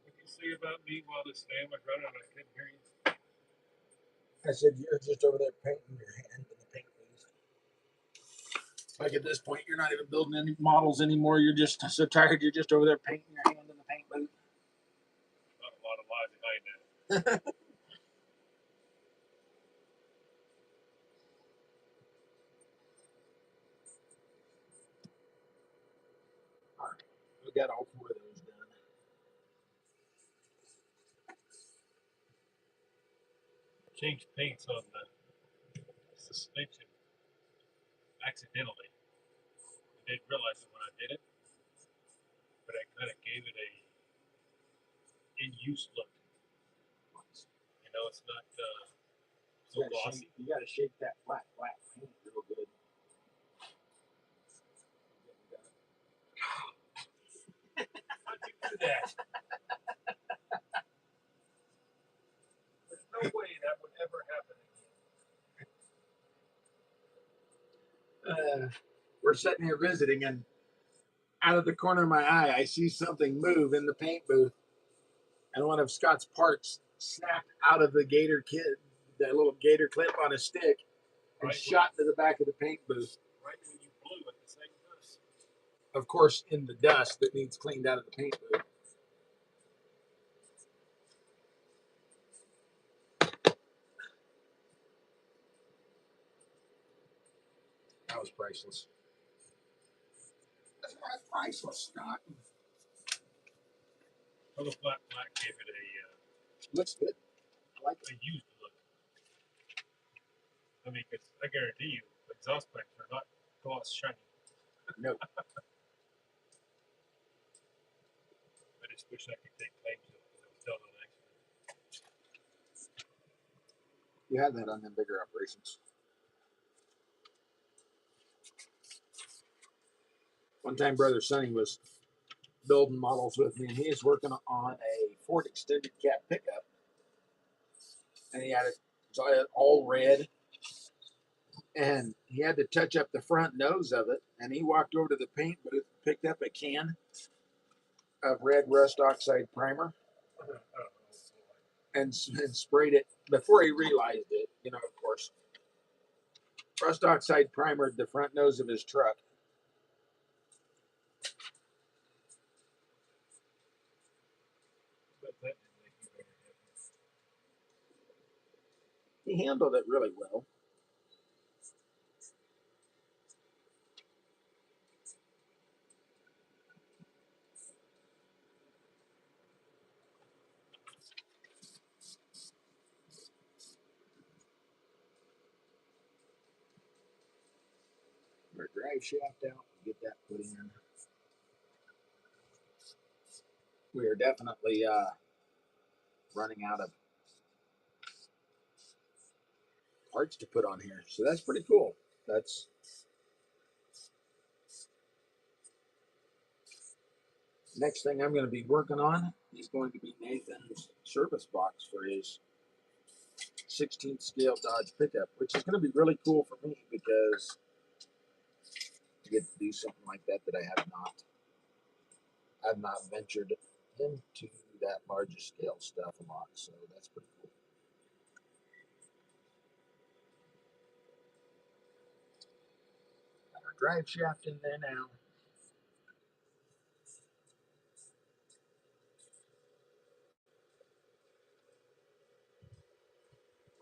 What did you say about me while this fan was running? I couldn't hear you. I said you're just over there painting your hand in the paint booth. Like at this point, you're not even building any models anymore. You're just so tired. You're just over there painting your hand in the paint booth. Not a lot of lies behind that. All right, we got all four of those done. Changed paints on the suspension accidentally. I didn't realize it when I did it, but I kind of gave it a in-use look. It's not so glossy. You got to shake that flat paint real good. How'd you do that? There's no way that would ever happen again. We're sitting here visiting, and out of the corner of my eye, I see something move in the paint booth, and one of Scott's parts snapped out of the gator kit, that little gator clip on a stick, and Right shot to the back of the paint booth. Right of course, in the dust that needs cleaned out of the paint booth. That was priceless. That's priceless, Scott. Well, the flat black gave it a Looks good. I like a used look. I mean, cause I guarantee you, exhaust pipes are not gloss shiny. No. I just wish I could take claims of it because I was done on accident. You had that on them bigger operations. One time, Brother Sonny was building models with me, and he was working on a Ford extended cab pickup, and he had it all red, and he had to touch up the front nose of it, and he walked over to the paint booth, picked up a can of red rust oxide primer, and sprayed it before he realized it. You know, of course, rust oxide primered the front nose of his truck. But that didn't make you very happy. He handled it really well. Our drive shaft out, get that put in. We are definitely running out of parts to put on here, so that's pretty cool. That's next thing I'm going to be working on is going to be Nathan's service box for his 16th scale Dodge pickup, which is going to be really cool for me because to get to do something like that I have not ventured into that larger scale stuff a lot, so that's pretty cool. Got our drive shaft in there now.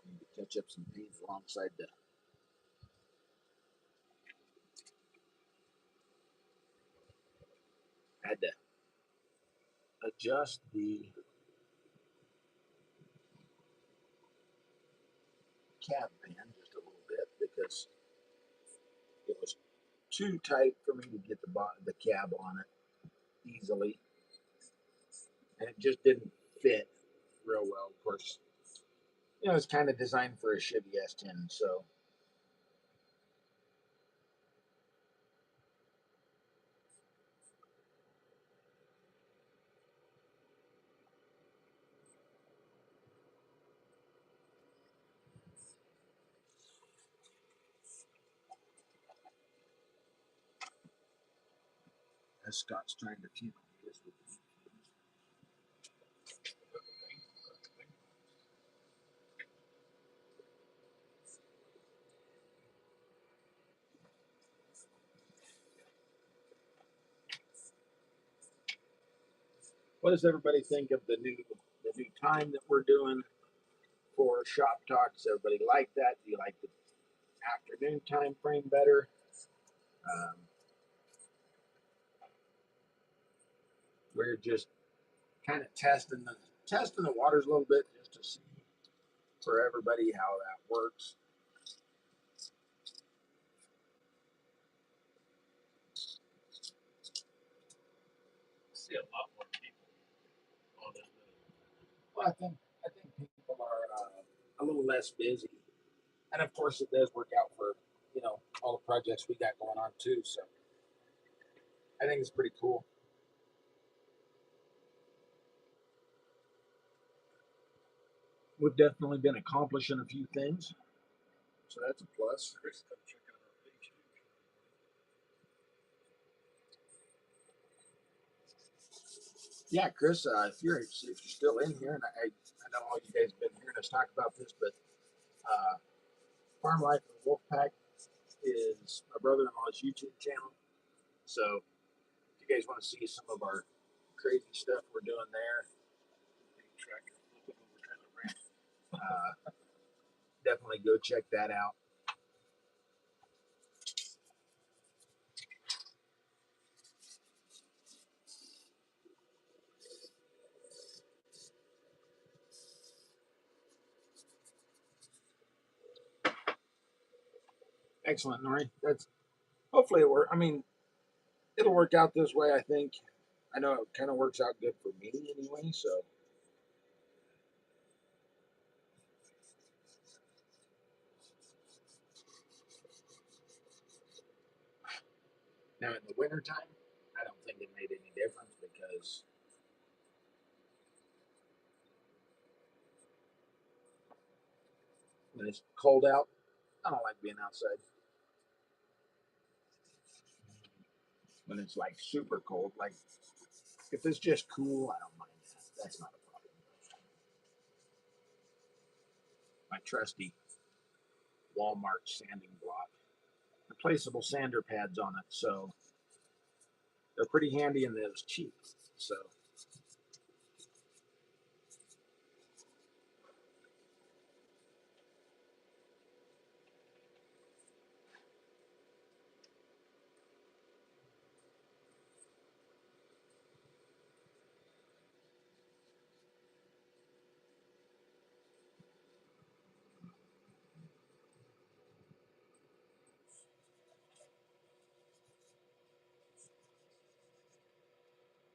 Need to touch up some paint alongside the had to adjust the cab band just a little bit because it was too tight for me to get the cab on it easily, and it just didn't fit real well. Of course, you know, it's kind of designed for a Chevy S10, so as Scott's trying to keep this with me. What does everybody think of the new time that we're doing for shop talks? Everybody like that? Do you like the afternoon time frame better? Um, we're just kind of testing the waters a little bit just to see for everybody how that works. I see a lot more people on it. Well, I think people are a little less busy, and of course it does work out for all the projects we got going on too. So I think it's pretty cool. We've definitely been accomplishing a few things, so that's a plus. Chris, come check out our page. Yeah, Chris, if you're still in here, and I know all you guys have been hearing us talk about this, but Farm Life of Wolfpac is my brother-in-law's YouTube channel. So you guys want to see some of our crazy stuff we're doing there, Tractor flipping over trailer brand. definitely go check that out. Excellent, Nori. That's hopefully it work. I mean, it'll work out this way. I think. I know it kind of works out good for me anyway. So now in the wintertime, I don't think it made any difference because when it's cold out, I don't like being outside. When it's like super cold, like if it's just cool, I don't mind that. That's not a problem. My trusty Walmart sanding block, replaceable sander pads on it, so they're pretty handy and they're cheap. So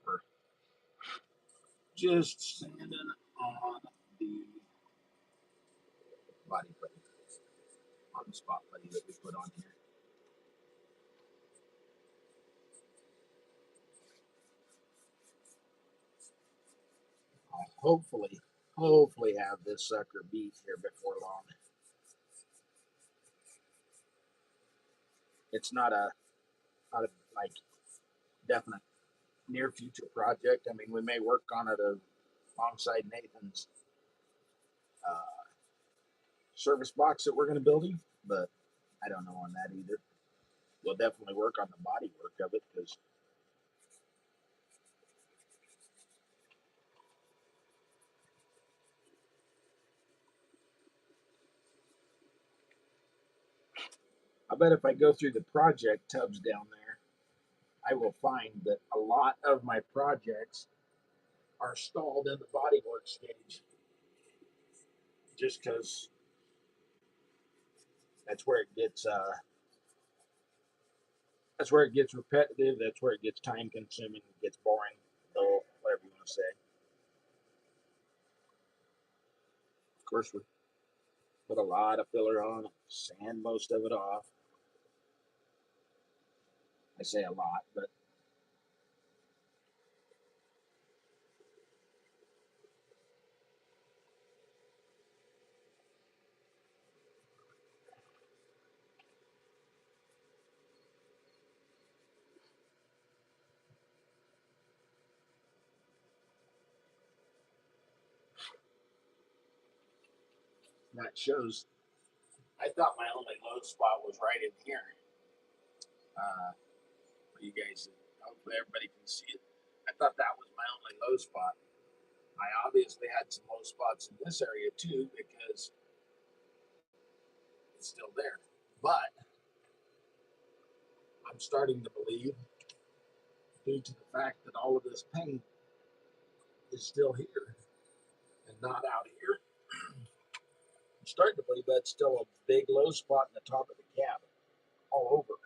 we're just sanding on the body plate, on the spot putty that we put on here. I'll hopefully have this sucker beat here before long. It's not a like definite near future project. I mean, we may work on it alongside Nathan's service box that we're going to build him, but I don't know on that either. We'll definitely work on the body work of it because I bet if I go through the project tubs down there, I will find that a lot of my projects are stalled in the bodywork stage just because that's where it gets that's where it gets repetitive, that's where it gets time consuming, it gets boring, dull, whatever you want to say. Of course, we put a lot of filler on, sand most of it off. I say a lot, but that shows. I thought my only load spot was right in here. For you guys, hopefully everybody can see it. I thought that was my only low spot. I obviously had some low spots in this area too because it's still there. But I'm starting to believe, due to the fact that all of this paint is still here and not out here, I'm starting to believe that's still a big low spot in the top of the cab, all over.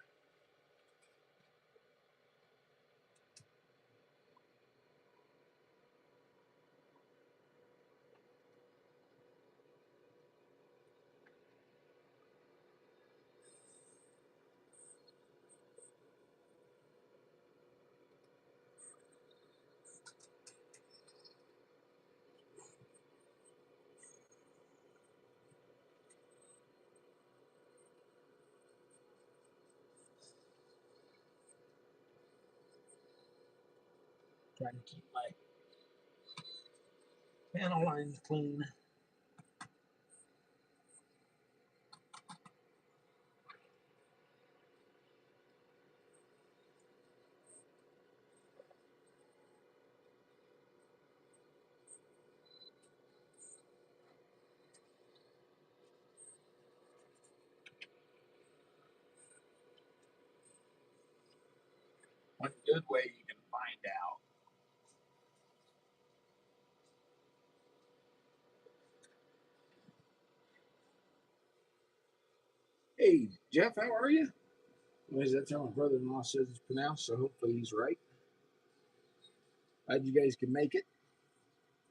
Trying to keep my panel lines clean. one good way you can find out. Hey, Jeff, how are you? Well, that's how my brother-in-law says it's pronounced, so hopefully he's right. Glad you guys can make it.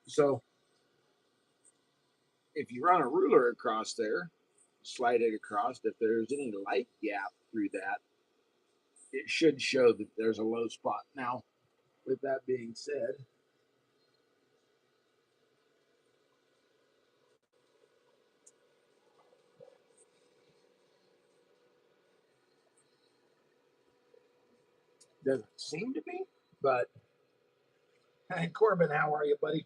So, if you run a ruler across there, slide it across, if there's any light gap through that, it should show that there's a low spot. Now, with that being said, doesn't seem to be, but hey, Corbin, how are you, buddy?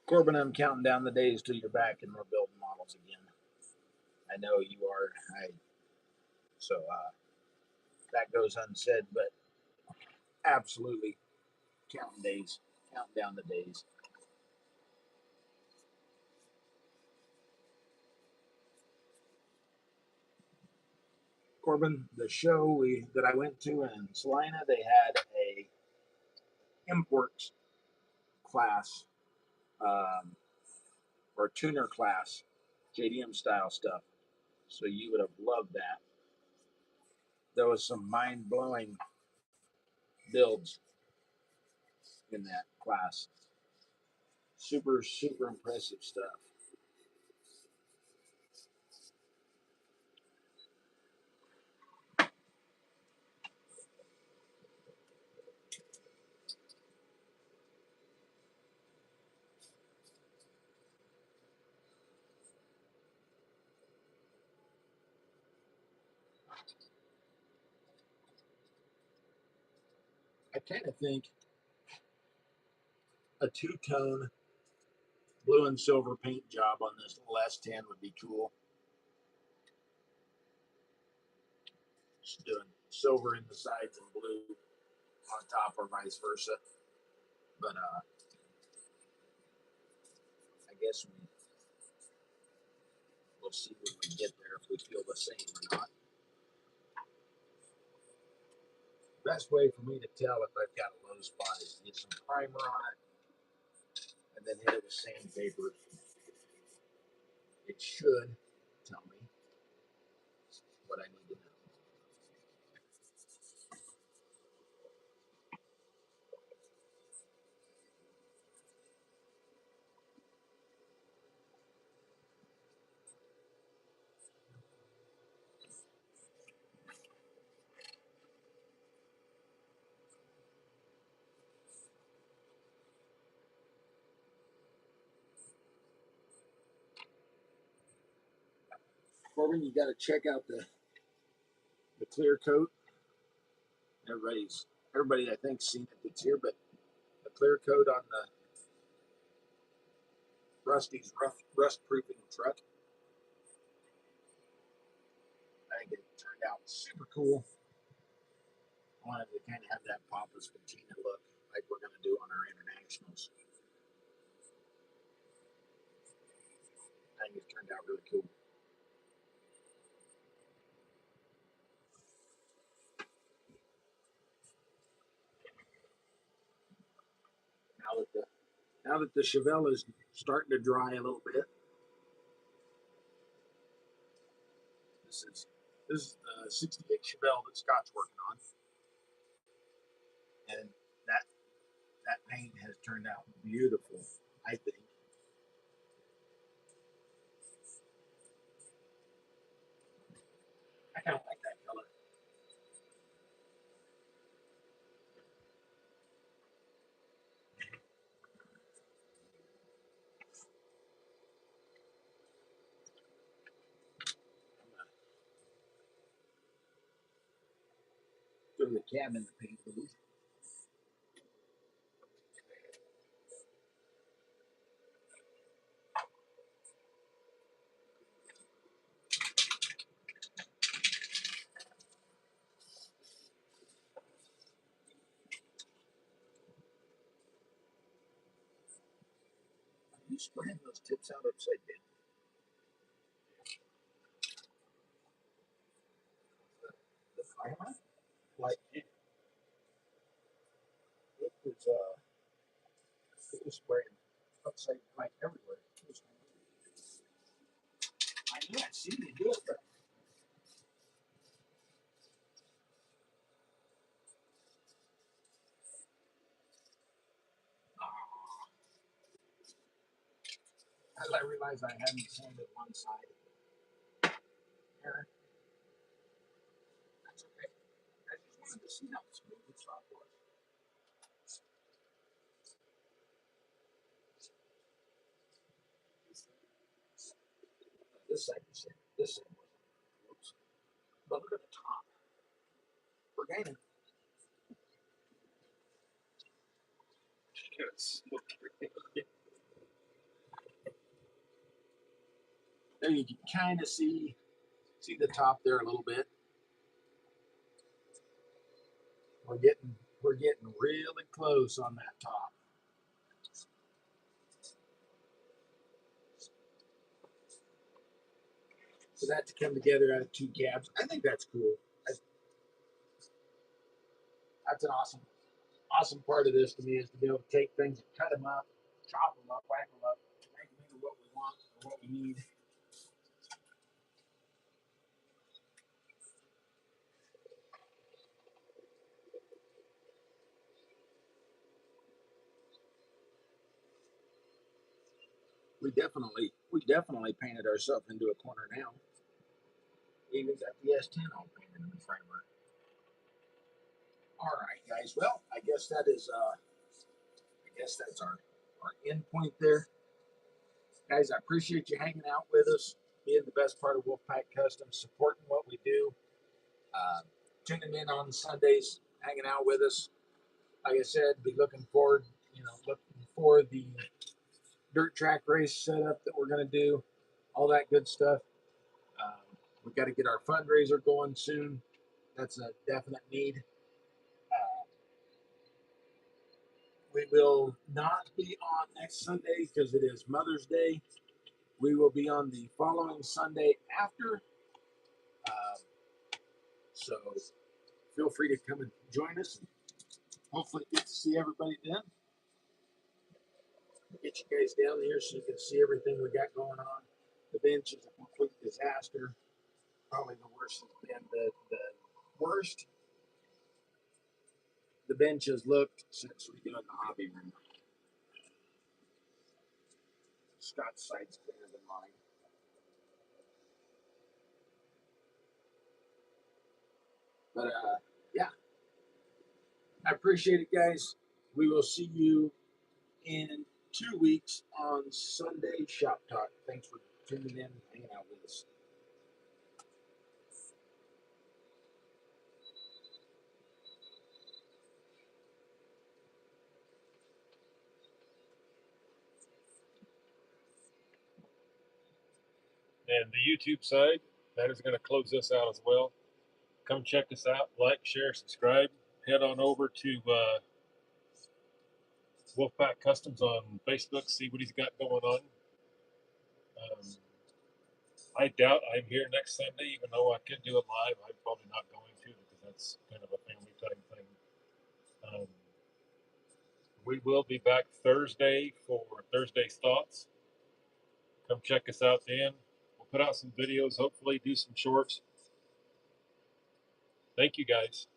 Corbin, I'm counting down the days till you're back and we're building models again. I know you are. So that goes unsaid, but absolutely counting days, counting down the days. Corbin, the show that I went to in Salina, they had a imports class um, or tuner class, JDM style stuff. So you would have loved that. There was some mind blowing builds in that class. Super, super impressive stuff. I kind of think a two-tone blue and silver paint job on this little S10 would be cool. Just doing silver in the sides and blue on top, or vice versa. But I guess we'll see when we get there if we feel the same or not. Best way for me to tell if I've got a low spot is to get some primer on it and then hit it with sandpaper. It should tell me what I need to know. Corbin, you got to check out the clear coat. Everybody I think seen it that's here, but the clear coat on the Rusty's rust proofing truck. I think it turned out super cool. I wanted to kind of have that Papa's Patina look like we're going to do on our internationals. I think it turned out really cool. Now that the Chevelle is starting to dry a little bit, this is the 68 Chevelle that Scott's working on, and that that paint has turned out beautiful. I think. I kind of like that color. Throw the cab in the paint booth. Are you spraying those tips out upside down? Like it was spraying upside like everywhere. I knew I'd seen you do it, but as I realized I hadn't sanded one side. Aaron, that's okay. I just wanted to see how smooth the top was. This side was sanded. This side wasn't. But look at the top. We're gaining. Yes. There you can kind of see the top there a little bit. We're getting really close on that top. For that to come together out of two cabs, I think that's cool. That's an awesome part of this to me is to be able to take things and cut them up, chop them up, whack them up, make them into what we want or what we need. We definitely painted ourselves into a corner now. Even got the S10 all painted in the framework. All right, guys. Well, I guess that's our end point there. Guys, I appreciate you hanging out with us, being the best part of Wolfpac Customs, supporting what we do, tuning in on Sundays, hanging out with us. Like I said, be looking forward for the dirt track race setup that we're going to do, all that good stuff. We got to get our fundraiser going soon. That's a definite need. We will not be on next Sunday because it is Mother's Day. We will be on the following Sunday after. So feel free to come and join us. And hopefully, get to see everybody then. Get you guys down here so you can see everything we got going on. The bench is a complete disaster. Probably the worst has been the worst the bench has looked since we got in the hobby room. Scott's side's better than mine. But yeah, I appreciate it, guys. We will see you in 2 weeks on Sunday Shop Talk. Thanks for tuning in and hanging out with us. And the YouTube side, that is going to close us out as well. Come check us out. Like, share, subscribe. Head on over to Wolfpac Customs on Facebook. See what he's got going on. I doubt I'm here next Sunday, even though I could do it live. I'm probably not going to because that's kind of a family time thing. We will be back Thursday for Thursday's Thoughts. Come check us out then. We'll put out some videos, hopefully do some shorts. Thank you, guys.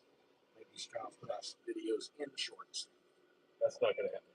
Maybe Scott put out some videos in shorts. That's not going to happen.